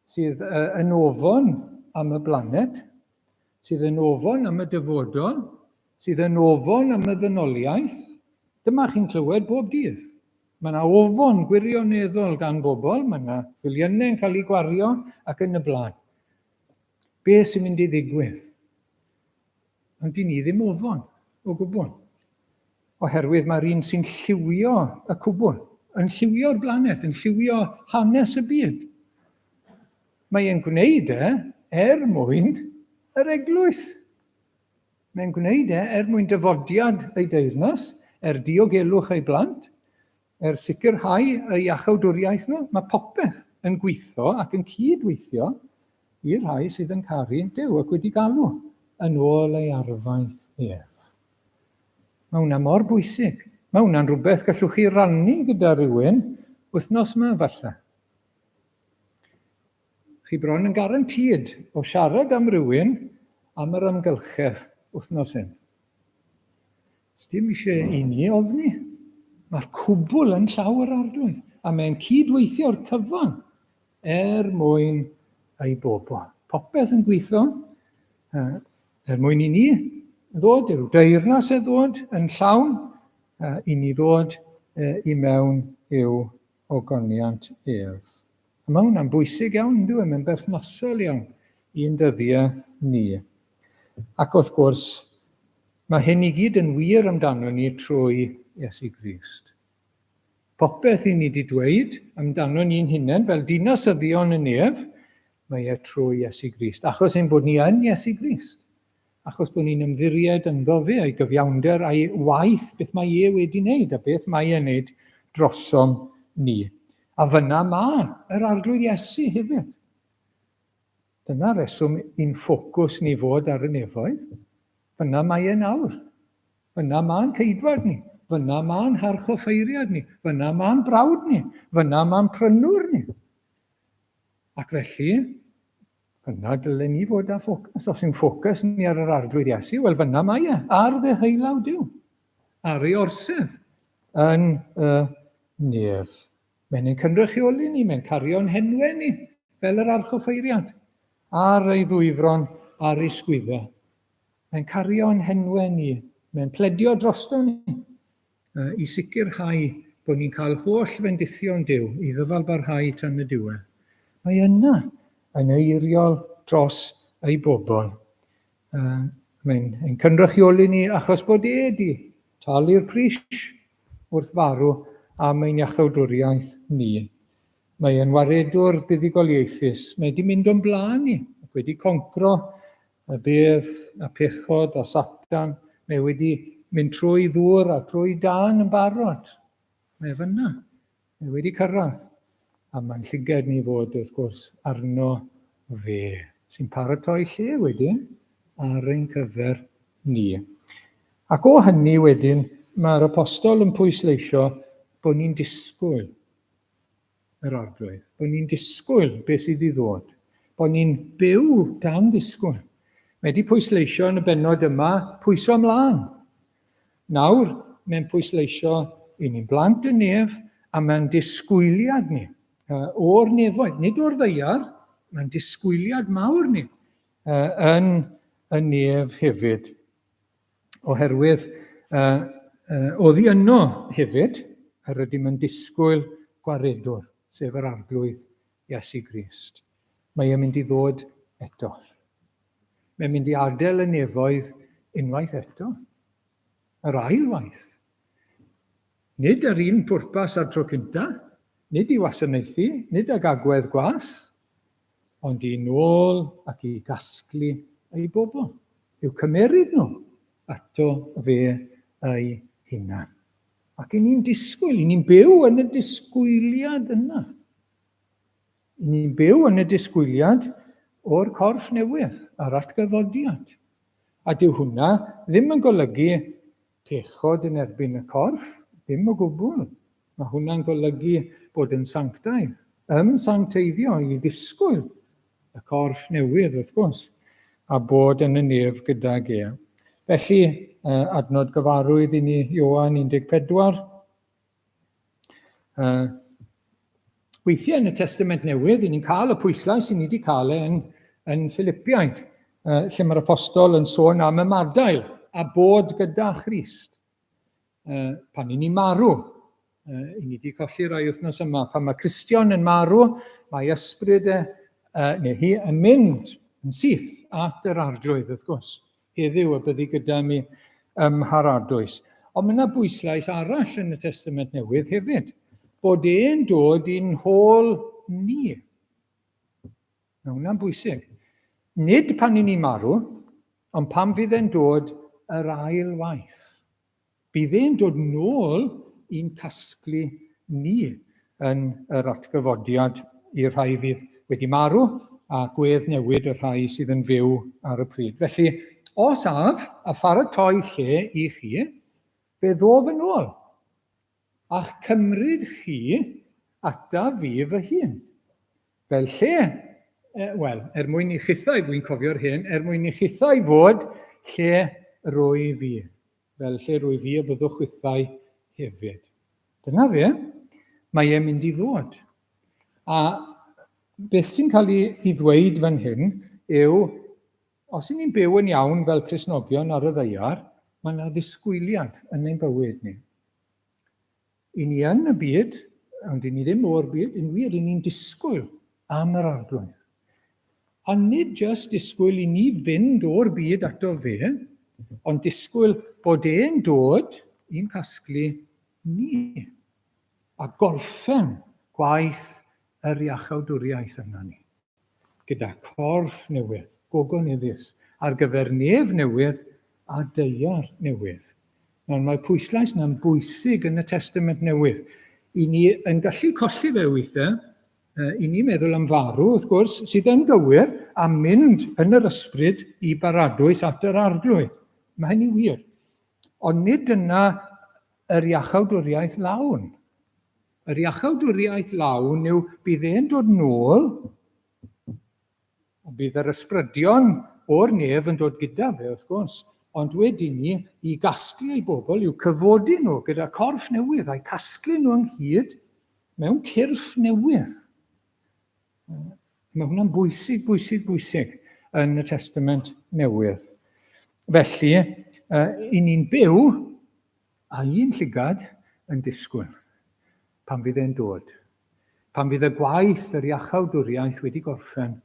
sydd yn ofon am y blaned, sydd yn ofon am y dyfodol, sydd yn ofon am y ddynoliaeth. Dyma chi'n clywed bob dydd. Mae yna ofon gwirioneddol gan bobl, mae yna filiynau'n cael ei gwario ac yn y blaen. Be sy'n mynd i ddigwydd? Ond di ni ddim ofon o gwbl. Oherwydd mae'r un sy'n lliwio y cwbl, yn lliwio'r blaned, yn lliwio hanes y byd. Mae e'n gwneud mwyn yr eglwys. Mae'n gwneud mwyn dyfodiad ei deyrnas, diogelwch ei blant, sicrhau ei achawdwriaeth nhw. Mae popeth yn gweithio ac yn cydweithio i'r rhai sydd yn caru Duw ac wedi galw yn ôl ei arfaeth ef. Mae hwnna mor bwysig. Mae hwnna'n rhywbeth gallwch chi rannu gyda rhywun wythnos yma falle. Chi bron yn garantid o siarad am rhywun am yr amgylchedd wythnos hyn. Os dim eisiau i ni ofni, mae'r cwbl yn llawer arglwydd, a mae'n cydweithio'r cyfan mwyn ei bobl. Popeth yn gweithio, mwyn i ni ddod, yw'r deyrnas ddod yn llawn, i ni ddod i mewn i'w ogoniant ef. Mae hwnna'n bwysig iawn, dwi'n mynd berthnasol iawn i'n dyddiau ni. Ac wrth gwrs, mae hyn i gyd yn wir amdano ni trwy Iesu Grist. Popeth i ni wedi dweud amdano ni'n hunain, fel dinasyddion y nef, mae trwy Iesu Grist. Achos ein bod ni yn Iesu Grist. Achos bod ni'n ymddiried ynddo fe a'i gyfiawnder a'i waith, beth mae wedi wneud a beth mae e'n wneud drosom ni. A fyna mae yr arglwydd Iesu hefyd. Dyna reswm i'n ffocws ni fod ar y nefoedd. Fyna mae e'n nawr. Fyna mae'n ceidwad ni. Fyna mae'n harch o ffeiriad ni. Fyna mae'n brawd ni. Fyna mae'n prynwr ni. Ac felly, fyna dylen ni fod â ffocws. Os yw'n ffocws ni ar yr arglwydd Iesu, wel fyna mae e. Ar ddeheulaw Duw. Ar ei orsedd yn y nef. Mae'n ein cynrychioli ni, mae'n cario'n henwe ni, fel yr arch o ffeiriad. Ar ei ddwyfron, ar ei sgwyddau. Mae'n cario'n henwe ni, mae'n pledio drosto ni, i sicrhau bod ni'n cael holl fendithion Duw i ddyfalbarhau tan y diwedd. Mae yna yn eiriol dros ei bobl. Mae'n cynrychioli ni achos bod di talu'r pris wrth farw am ein iachawdwriaeth ni. Mae e'n waredwr buddugoliaethus. Mae wedi mynd o'n blaen ni, wedi concro y bedd a pechod a Satan. Mae wedi mynd trwy ddŵr a trwy dan yn barod. Mae fyna. Mae wedi cyrraedd. A mae'n llygad ni fod, wrth gwrs, arno fe, sy'n paratoi lle wedyn ar ein cyfer ni. Ac o hynny wedyn, mae'r apostol yn pwysleisio bod ni'n disgwyl yr arglwydd, bod ni'n disgwyl beth sydd i ddod, bod ni'n byw dan disgwyl. Mae wedi pwysleisio yn y bennod yma, pwyso ymlaen. Nawr, mae'n pwysleisio i ni'n blant y nef, a mae'n disgwyliad ni o'r nefoedd, nid o'r ddeiar, mae'n disgwyliad mawr ni yn y nef hefyd. Oherwydd, oedd hi yno hefyd, yr ydym yn disgwyl gwaredwr, sef yr arglwydd Iesu Grist. Mae e'n mynd i ddod eto. Mae'n mynd i adael y nefoedd unwaith eto. Yr ail waith. Nid yr un pwrpas ar tro cyntaf, nid i wasanaethu, nid ag agwedd gwas, ond i nôl ac i gasglu ei bobl. I'w cymeryd nhw ato fe ei hunan. Ac i ni'n disgwyl, i ni'n byw yn y disgwyliad yna. I ni'n byw yn y disgwyliad o'r corff newydd, a'r atgyfodiad. A dyw hwnna ddim yn golygu pechod yn erbyn y corff, ddim o gwbl. Mae hwnna'n golygu bod yn sanctaidd, sancteiddio i ddisgwyl y corff newydd, wrth gwrs, a bod yn y nef gydag e. Felly, adnod gyfarwydd i ni, Ioan 14. Weithiau yn y Testament Newydd, i ni'n cael y pwyslais i ni wedi cael yn Philippiaid, lle mae'r apostol yn sôn am y madail a bod gyda Christ. Pan i ni'n marw, i ni wedi colli rai wythnos yma, pan mae Cristion yn marw, mae ysbryd neu hi yn mynd yn syth at yr arglwydd, wrth gwrs. Heddiw y byddu gyda mi ymharadwys. Ond mae yna bwyslais arall yn y Testament Newydd hefyd, bod e'n dod i'n hôl ni. Mae hwnna'n bwysig. Nid pan i ni marw, ond pan fydd e'n dod yr ail waith. Bydd e'n dod nôl i'n casglu ni yn yr atgyfodiad i'r rhai fydd wedi marw a gwedd newid y rhai sydd yn fyw ar y pryd. Felly, os af a pharatoi lle i chi, fe ddof yn ôl a'ch cymryd chi ata fi fy hun. Fel lle, mwyn i chithau, dwi'n cofio'r hyn, mwyn i chithau fod lle rwy fi. Fel lle rwy fi y byddwch chwithau hefyd. Dyna fe, mae e'n mynd i ddod. A beth sy'n cael ei ddweud fan hyn yw, os ni'n byw yn iawn fel Cristnogion ar y ddeiar, mae yna ddisgwyliad yn ein bywyd ni. I ni yn y byd, ond i ni ddim o'r byd, yn wir, i ni'n disgwyl am yr arglwydd. Ond nid jyst disgwyl i ni fynd o'r byd ato fe, ond disgwyl bod e'n dod i'n casglu ni. A gorffen gwaith yr iachawdwriaeth yna ni. Gyda corff newydd, gogoneddus, ar gyfer nef newydd a deiar newydd. Ond mae pwyslais yna'n bwysig yn y Testament Newydd. I ni yn gallu colli fe weithiau, i ni meddwl am farw, wrth gwrs, sydd yn gywir a mynd yn yr ysbryd i baradwys at yr arglwydd. Mae hynny wir. Ond nid yna yr iachawdwriaeth lawn. Yr iachawdwriaeth lawn yw bydd e'n dod nôl, a bydd yr ysbrydion o'r nef yn dod gyda fe, wrth gwrs, ond wedyn ni i gasglu ei bobl, i'w cyfodi nhw gyda corff newydd, a'i casglu nhw ynghyd mewn cyrff newydd. Mae hwnna'n bwysig yn y Testament Newydd. Felly, i ni'n byw a un llygad yn disgwyl pan fydd e'n dod. Pan fydd y gwaith yr iachawdwriaeth wedi gorffen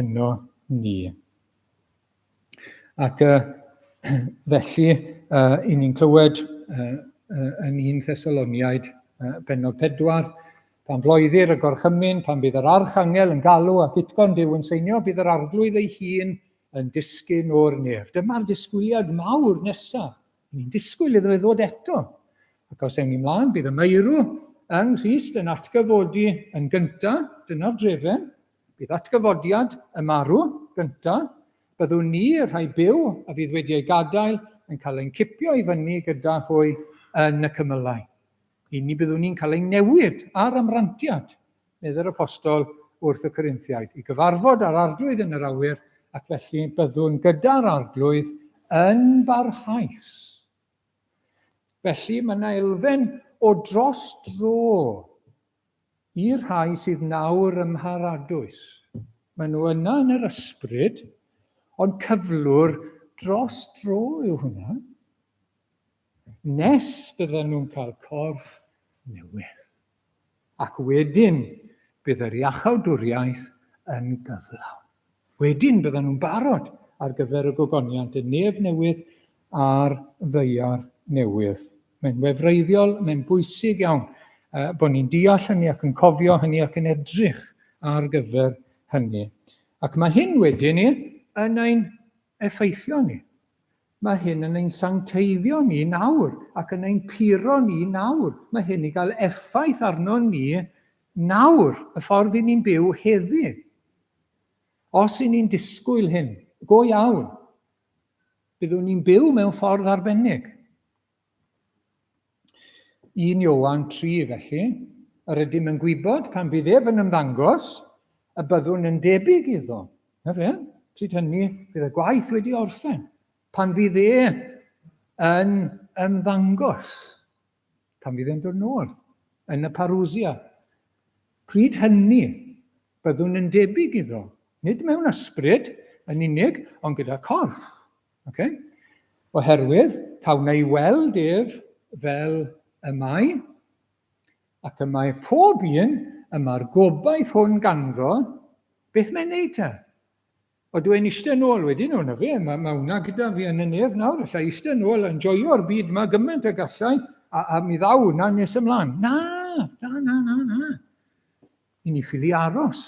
yno ni. Ac felly, i ni'n clywed yn 1 Thessaloniaid bennod 4, pan floeddir y gorchymyn, pan bydd yr archangel yn galw ac utgon Duw yn seinio, bydd yr arglwydd ei hun yn disgyn o'r nef. Dyma'r disgwyliad mawr nesaf Ni'n disgwyl iddo fe ddod eto. Ac os ewn ni mlaen, bydd y meirw yng Nghrist yn atgyfodi yn gyntaf, dyna'r drefen, bydd atgyfodiad y marw gyntaf, byddwn ni, y rhai byw a fydd wedi ei gadael, yn cael ein cipio i fyny gyda hwy yn y cymylau. Ni byddwn ni'n cael ein newid ar amrantiad, nid yr apostol wrth y Corinthiaid, i gyfarfod ar arglwydd yn yr awyr, ac felly byddwn gyda'r arglwydd yn barhaus. Felly mae yna elfen o dros dro i'r rhai sydd nawr ymharadwys. Maen nhw yna yn yr ysbryd, ond cyflwr dros dro yw hwnna. Nes bydden nhw'n cael corff newydd. Ac wedyn bydd yr iachawdwriaeth yn gyflawn. Wedyn bydden nhw'n barod ar gyfer y gogoniant, y nef newydd a'r ddaear newydd. Mae'n wefreiddiol, mae'n bwysig iawn bod ni'n deall hynny ac yn cofio hynny ac yn edrych ar gyfer hynny. Ac mae hyn wedyn ni yn ein effeithio ni. Mae hyn yn ein sancteiddio ni nawr ac yn ein puro ni nawr. Mae hyn i gael effaith arno ni nawr, y ffordd i ni'n byw heddi. Os i ni'n disgwyl hyn, go iawn, byddwn ni'n byw mewn ffordd arbennig. 1 Ioan 3 felly, yr ydym yn gwybod pan fydd ef yn ymddangos, y byddwn yn debyg iddo. Na fe? Pryd hynny, bydd y gwaith wedi orffen. Pan fydd yn ymddangos, pan fydd e'n dod nôl, yn y parwsia. Pryd hynny, byddwn yn debyg iddo. Nid mewn ysbryd, yn unig, ond gyda corff. Okay? Oherwydd, taw na i weld ef fel y mae, ac y mae pob un yma'r gobaith hwn ganddo, beth mae'n neud te? O dwi'n eistedd nôl wedyn hwnna fe, mae hwnna gyda fi yn y nerf nawr, allai eistedd nôl yn joio'r byd yma gymaint y gallai, a mi ddaw hwnna nes ymlaen. Na. I ni ffili aros.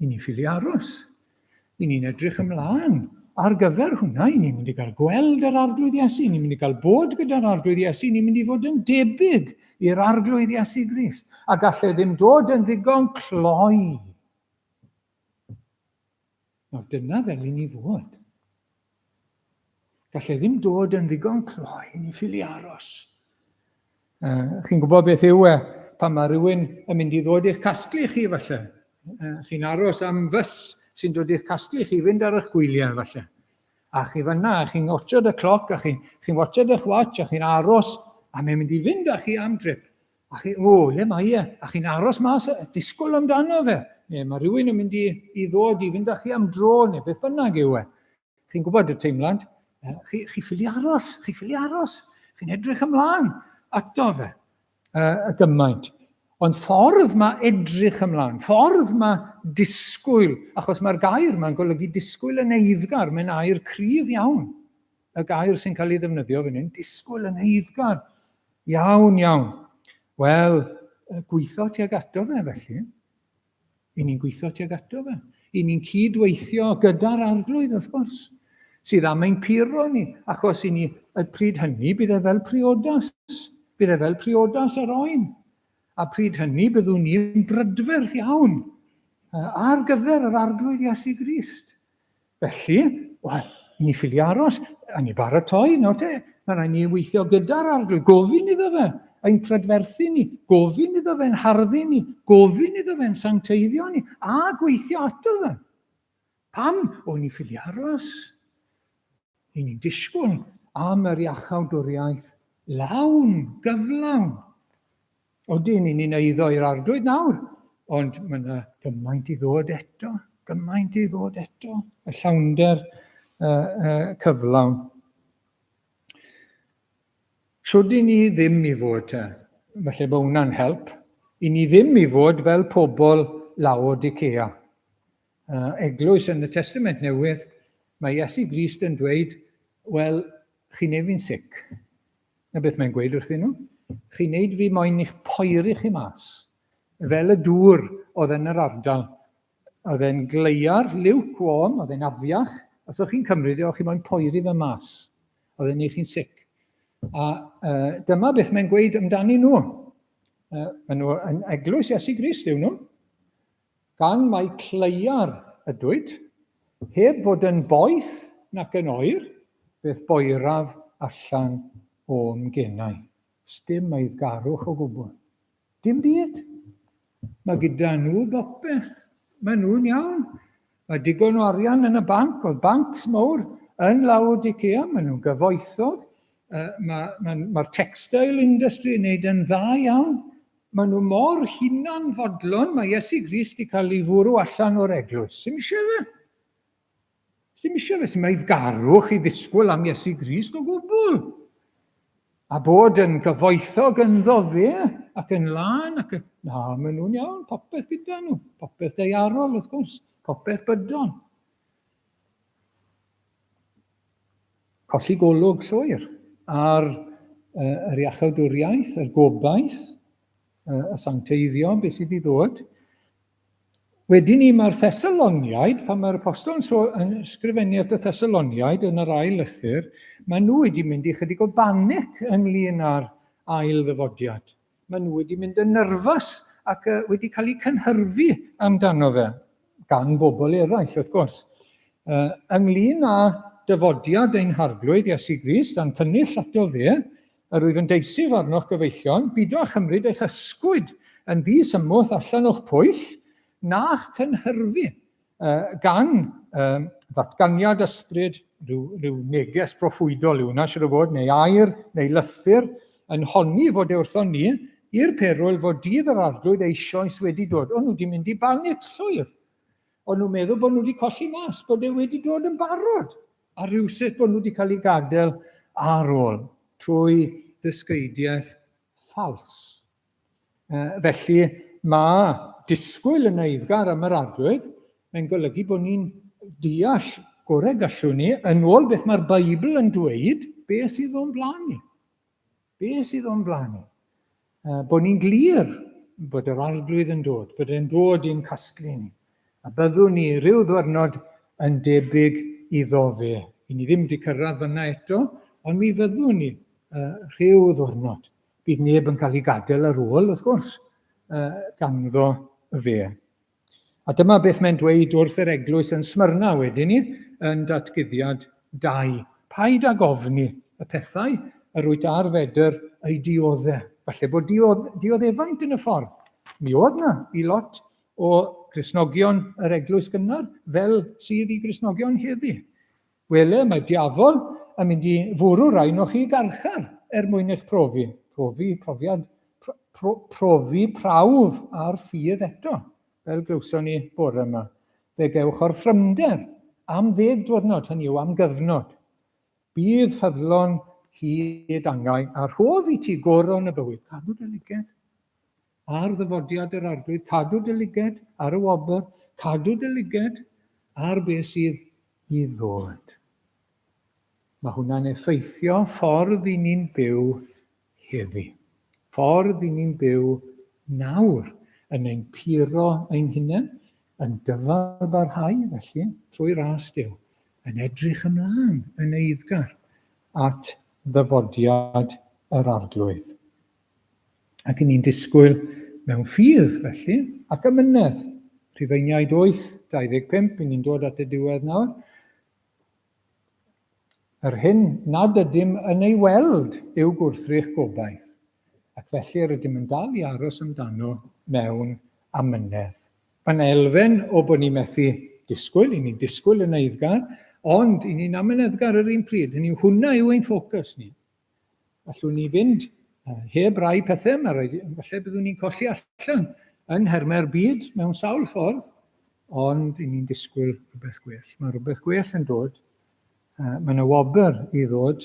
I ni'n edrych ymlaen ar gyfer hwnna. I ni'n mynd i gael gweld yr arglwydd Iesu. I ni'n mynd i gael bod gyda'r arglwydd Iesu. I ni'n mynd i fod yn debyg i'r arglwydd Iesu Grist. A gallai ddim dod yn ddigon cloi. Nawr dyna fel i ni fod. Gallai ddim dod yn ddigon cloi i ni ffili aros. Chi'n gwybod beth yw pan mae rhywun yn mynd i ddod i'ch casglu chi falle. Chi'n aros am fys sy'n dod i'ch casglu chi, fynd ar eich gwyliau falle. A chi fanna, chi'n watchod y cloc, a chi'n watchod eich watch, a chi'n aros, a mae'n mynd i fynd â chi am drip. A chi, le mae e? A chi'n aros mas, disgwyl amdano fe. Neu mae rhywun yn mynd i ddod i fynd â chi am dro, neu beth bynnag yw e. Chi'n gwybod y teimlad? Chi ffili aros. Chi'n edrych ymlaen ato fe. Y gymaint. Ond ffordd mae edrych ymlaen, ffordd mae disgwyl, achos mae'r gair mae'n golygu disgwyl yn eiddgar, mae'n air cryf iawn. Y gair sy'n cael ei ddefnyddio fan hyn, disgwyl yn eiddgar. Iawn. Wel, gweithio tuag ato fe felly. I ni'n gweithio tuag ato fe. I ni'n cydweithio gyda'r arglwydd, wrth gwrs, sydd am ein puro ni, achos i ni, y pryd hynny, bydd e fel priodas. Bydd e fel priodas yr oen. A pryd hynny byddwn ni'n brydferth iawn ar gyfer yr arglwydd Iesu Grist. Felly, wel, ni ffili aros, a ni baratoi, no te. Mae rhaid ni weithio gyda'r arglwydd, gofyn iddo fe, ein prydferthu ni, gofyn iddo fe'n harddu ni, gofyn iddo fe'n sancteiddio ni, a gweithio ato fe. Pam? O ni ffili aros. I ni'n disgwyl am yr iachawdwriaeth lawn, gyflawn. Odyn ni'n eiddo i'r arglwydd nawr, ond mae yna gymaint i ddod eto. Y llawnder cyflawn. Siwrd i ni ddim i fod te, falle bod hwnna'n help, i ni ddim i fod fel pobl Laodicea. Eglwys yn y Testament Newydd, mae Iesu Grist yn dweud, wel, chi'n neud fi'n sic. Na beth mae'n gweud wrthyn nhw? Chi'n neud fi moyn i'ch poeri chi mas. Fel y dŵr oedd yn yr ardal. Oedd e'n gleiar, liwc wom, oedd e'n afiach. Os o'ch chi'n cymryd, o'ch chi'n moyn poeri fe mas. Oedd e'n neud chi'n sic. A dyma beth mae'n gweud amdani nhw. Maen nhw yn eglwys Iesu Grist yw nhw. Gan mai cleiar ydwyd, heb fod yn boeth nac yn oer, beth boeraf allan o'n genau. Sdim eiddgarwch o gwbl. Dim byd. Mae gyda nhw bopeth. Mae nhw'n iawn. Mae digon o arian yn y banc, oedd bancs mawr yn Laodicea, mae nhw'n gyfoethog. Mae'r textile industry yn neud yn dda iawn. Mae nhw mor hunan fodlon, mae Iesu Grist wedi cael ei fwrw allan o'r eglwys. Sim eisiau fe. Sim eisiau fe, sy'n eiddgarwch i ddisgwyl am Iesu Grist o gwbl. A bod yn gyfoethog ynddo fe, ac yn lan, na, maen nhw'n iawn, popeth gyda nhw. Popeth deiarol, wrth gwrs, popeth bydon. Colli golwg llwyr ar yr iachawdwriaeth, yr gobaith, y sancteiddio, beth sydd i ddod. Wedyn ni mae'r Thessaloniaid, pan mae'r apostol yn ysgrifennu at y Thessaloniaid yn yr ail lythyr, mae nhw wedi mynd i chydig o banic ynglyn â'r ail ddyfodiad. Mae nhw wedi mynd yn nyrfas ac wedi cael eu cynhyrfu amdano fe, gan bobl eraill, wrth gwrs. Ynglyn â dyfodiad ein harglwydd Iesu Grist, a'n cynnyll ato fe, yr wyf yn deisif arnoch gyfeillion, beidio â chymryd eich ysgwyd yn ddisymwth allan o'ch pwyll, na'ch cynhyrfu gan ddatganiad ysbryd, rhyw neges proffwydol yw hwnna, siŵr o fod, neu air, neu lythyr, yn honni fod wrthon ni, i'r perwyl fod dydd yr arglwydd eisoes wedi dod. O'n nhw wedi mynd i banit llwyr. O'n nhw'n meddwl bod nhw wedi colli mas, bod e wedi dod yn barod. A rhywsut bod nhw wedi cael ei gadael ar ôl trwy ddysgeidiaeth ffals. Felly mae disgwyl yn eiddgar am yr arglwydd, mae'n golygu bod ni'n deall gorau gallwn ni, yn ôl beth mae'r Beibl yn dweud, beth sydd o'n blaen ni. Beth sydd o'n blaen ni. Bod ni'n glir bod yr arglwydd yn dod, bod e'n dod i'n casglu ni. A byddwn ni rhyw ddwrnod yn debyg iddo fe. I ni ddim wedi cyrraedd fyna eto, ond mi fyddwn ni rhyw ddwrnod. Bydd neb yn cael ei gadael ar ôl, wrth gwrs, ganddo fe. A dyma beth mae'n dweud wrth yr eglwys yn Smyrna wedyn ni, yn datguddiad 2. Paid ag ofni y pethau yr wyt ar fedr ei dioddau. Falle bod dioddefaint yn y ffordd. Mi oedd na i lot o Gristnogion yr eglwys gynnar, fel sydd i Gristnogion heddi. Wele, mae diafol yn mynd i fwrw rai o'ch chi garchar mwyn eich profi. Profi prawf ar ffydd eto, fel glywson ni bore yma. Fe gewch o'r ffrymder am 10 diwrnod, hynny yw am gyfnod. Bydd ffyddlon hyd angau a rhof i ti goron y bywyd. Cadw dy liged ar ddyfodiad yr arglwydd, cadw dy liged ar y wobr, cadw dy liged ar beth sydd i ddod. Mae hwnna'n effeithio ffordd i ni'n byw heddi. Ffordd i ni'n byw nawr yn ein puro ein hunain, yn dyfalbarhau felly trwy ras Duw, yn edrych ymlaen yn eiddgar at ddyfodiad yr arglwydd. Ac yn ni'n disgwyl mewn ffydd felly, ac ymynedd, Rhufeiniaid 8:25, ni'n dod at y diwedd nawr. Yr hyn nad ydym yn ei weld yw gwrthrych gobaith, ac felly rydym yn dal i aros amdano mewn amynedd. Mae'n elfen o bod ni'n methu disgwyl, i ni'n disgwyl yn eiddgar, ond i ni'n amyneddgar yr un pryd, hwnna yw ein ffocws ni. Allwn ni fynd heb rai pethau, falle byddwn ni'n colli allan yn hermau'r byd mewn sawl ffordd, ond i ni'n disgwyl rhywbeth gwell. Mae rhywbeth gwell yn dod. Mae yna wobr i ddod.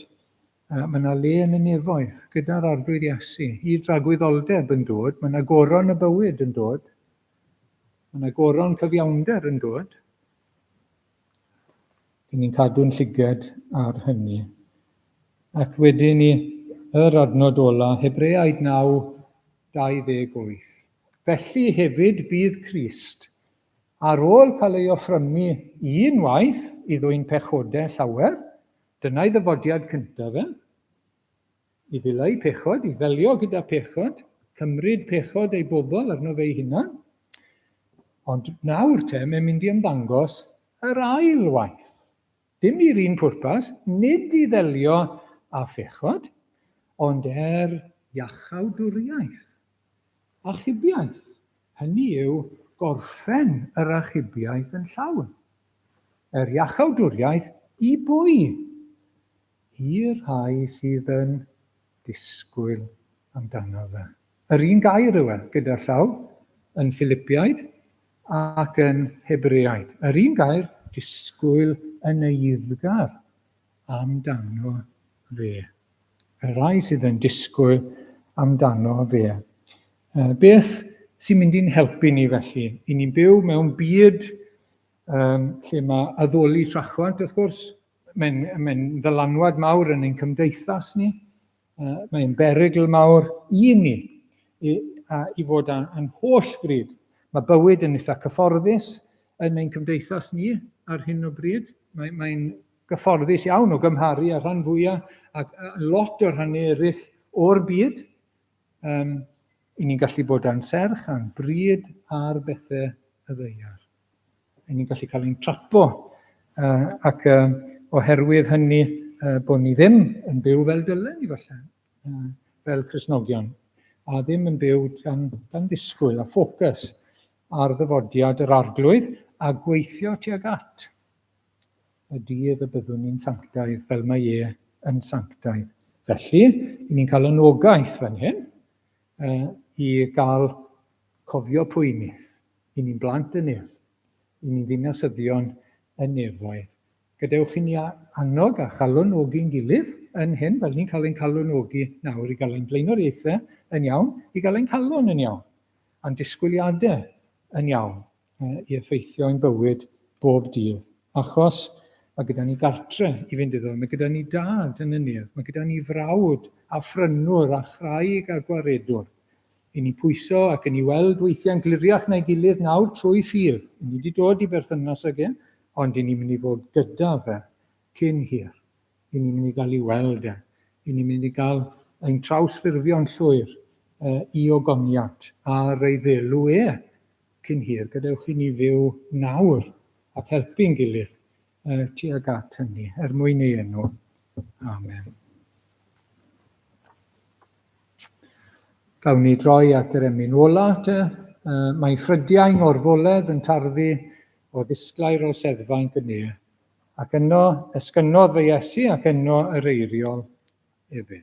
Mae yna le yn y nefoedd gyda'r arglwydd Iesu. I dragwyddoldeb yn dod. Mae yna goron y bywyd yn dod. Mae yna goron cyfiawnder yn dod. I ni'n cadw'n lliged ar hynny. Ac wedyn ni, yr adnod ola, Hebreaid 9:28. Felly hefyd bydd Crist, ar ôl cael ei offrymu unwaith i ddwyn pechodau llawer, dyna'i ddyfodiad cyntaf fe, i ddileu pechod, i ddelio gyda pechod, cymryd pechod ei bobl arno fe ei hunan. Ond nawr mae'n mynd i ymddangos yr ail waith. Dim i'r un pwrpas, nid i ddelio â phechod, ond iachawdwriaeth, achubiaeth. Hynny yw gorffen yr achubiaeth yn llawn. Iachawdwriaeth i bwy? I'r rhai sydd yn disgwyl amdano fe. Yr un gair yw gyda llaw yn Philippiaid ac yn Hebreaid. Yr un gair, disgwyl yn eiddgar amdano fe. Y rai sydd yn disgwyl amdano fe. Beth sy'n mynd i'n helpu ni felly? I ni'n byw mewn byd lle mae addoli trachwant, wrth gwrs, mae'n ddylanwad mawr yn ein cymdeithas ni. Mae'n berygl mawr i ni i fod yn holl bryd. Mae bywyd yn eitha cyfforddus yn ein cymdeithas ni ar hyn o bryd. Mae'n gyfforddus iawn o gymharu â rhan fwyaf ac lot o rhannau eraill o'r byd. I ni'n gallu bod yn serch, a'n bryd ar bethau y ddeiar. I ni'n gallu cael ein trapo ac oherwydd hynny bod ni ddim yn byw fel dylen ni falle, fel Cristnogion, a ddim yn byw gan ddisgwyl a ffocws ar ddyfodiad yr arglwydd a gweithio tuag at y dydd y byddwn ni'n sanctaidd fel mae yn sanctaidd. Felly, i ni'n cael anogaeth fan hyn i gael cofio pwy ni. I ni'n blant y nef, i ni'n ddinasyddion y nefoedd. Gadewch i ni annog a chalonogi'n gilydd yn hyn, fel ni'n cael ein calonogi nawr i gael ein blaenoriaethau yn iawn, i gael ein calon yn iawn, a'n disgwyliadau yn iawn i effeithio ein bywyd bob dydd. Achos mae gyda ni gartre i fynd iddo, mae gyda ni dad yn y nef, mae gyda ni frawd a phrynwr a chraig a gwaredwr. I ni pwyso ac yn ei weld weithiau'n gliriach na'i gilydd nawr trwy ffydd. I ni wedi dod i berthynas ag ond i ni'n mynd i fod gyda fe cyn hir. I ni'n mynd i gael ei weld I ni'n mynd i gael ein trawsffurfio'n llwyr i ogoniant ar ei ddelw cyn hir. Gadewch i ni fyw nawr ac helpu'n gilydd tuag at hynny, mwyn ei enw. Amen. Gawn ni droi at yr emyn ola. Mae ffrydiau'n orfoledd yn tarddu o ddisglair o seddfa'n gynnu, ac yno esgynnodd fe Iesu ac yno yr eiriol efo.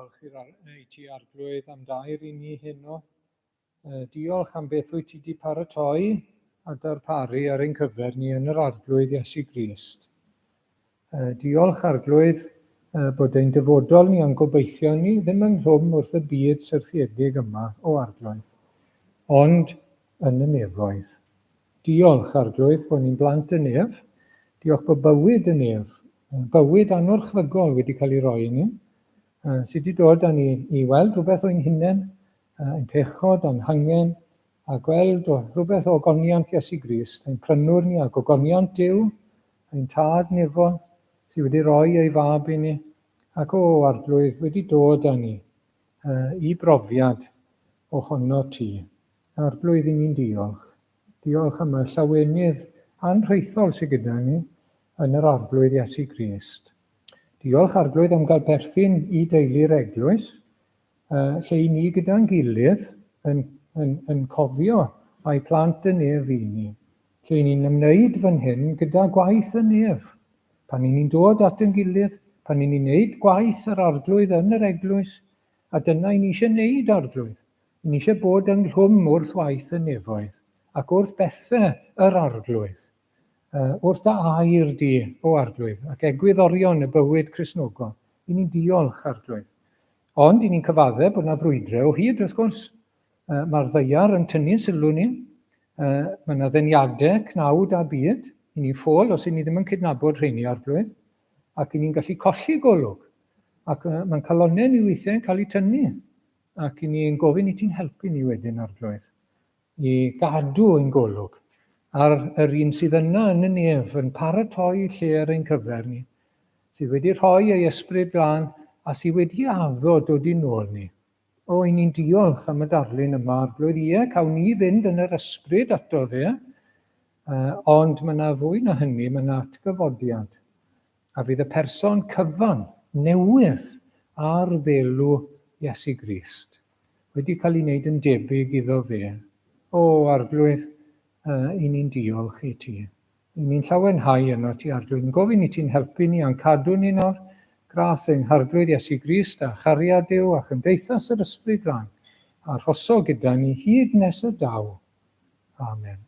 diolch i ti Arglwydd am dair i ni heno. Diolch am beth wyt ti wedi paratoi a darparu ar ein cyfer ni yn yr Arglwydd Iesu Grist. Diolch Arglwydd bod ein dyfodol ni am gobeithio ni ddim yn rhwm wrth y byd syrthiedig yma o Arglwydd, ond yn y nefoedd. Diolch Arglwydd bod ni'n blant y nef. Diolch bod bywyd y nef, bywyd anorchfygol wedi cael ei roi i ni, sydd wedi dod â ni i weld rhywbeth o'n hunain, ein pechod, ein hangen, a gweld rhywbeth o ogoniant Iesu Grist, ein prynwr ni ac ogoniant Duw, ein tad nefon sydd wedi rhoi ei fab i ni, ac o Arglwydd wedi dod â ni i brofiad ohono ti. Arglwydd i ni'n diolch. Diolch am y llawenydd anrheithol sydd gyda ni yn yr Arglwydd Iesu Grist. Diolch Arglwydd am gael perthyn i deulu'r Eglwys, lle i ni gyda'n gilydd yn cofio a'i plant y nef i ni, lle ni'n ymwneud fan hyn gyda gwaith y nef. Pan ni'n dod at yn gilydd, pan ni'n gwneud gwaith yr Arglwydd yn yr Eglwys, a dyna ni eisiau gwneud Arglwydd. Ni eisiau bod yn rhwm wrth waith y nefoedd, ac wrth bethau yr Arglwydd. Wrth dy air di o Arglwydd, ac egwyddorion y bywyd Cristnogol. I ni'n diolch Arglwydd. Ond i ni'n cyfadde bod yna frwydrau o hyd, wrth gwrs. Mae'r ddeiar yn tynnu'n sylw ni. Mae yna ddeniadau cnawd a byd. I ni'n ffôl os i ni ddim yn cydnabod rheini Arglwydd. Ac i ni'n gallu colli golwg. Ac mae'n calonnau ni weithiau yn cael eu tynnu. Ac i ni'n gofyn i ti'n helpu ni wedyn Arglwydd. I gadw ein golwg ar yr un sydd yna yn y nef yn paratoi lle ar ein cyfer ni, sydd wedi rhoi ei ysbryd blaen a sydd wedi addo dod i nôl ni. O, i ni'n diolch am y darlun yma, Arglwydd, cawn ni fynd yn yr ysbryd ato fe, ond mae yna fwy na hynny, mae yna atgyfodiad. A fydd y person cyfan newydd ar ddelw Iesu Grist wedi cael ei wneud yn debyg iddo fe. O, Arglwydd, i ni'n diolch i ti. I ni'n llawenhau yno ti Arglwydd. Yn gofyn i ti'n helpu ni a'n cadw ni nawr. Gras ein Arglwydd Iesu Grist a chariad Duw a chymdeithas yr ysbryd glân. A'r rhosod gyda ni hyd nes y daw. Amen.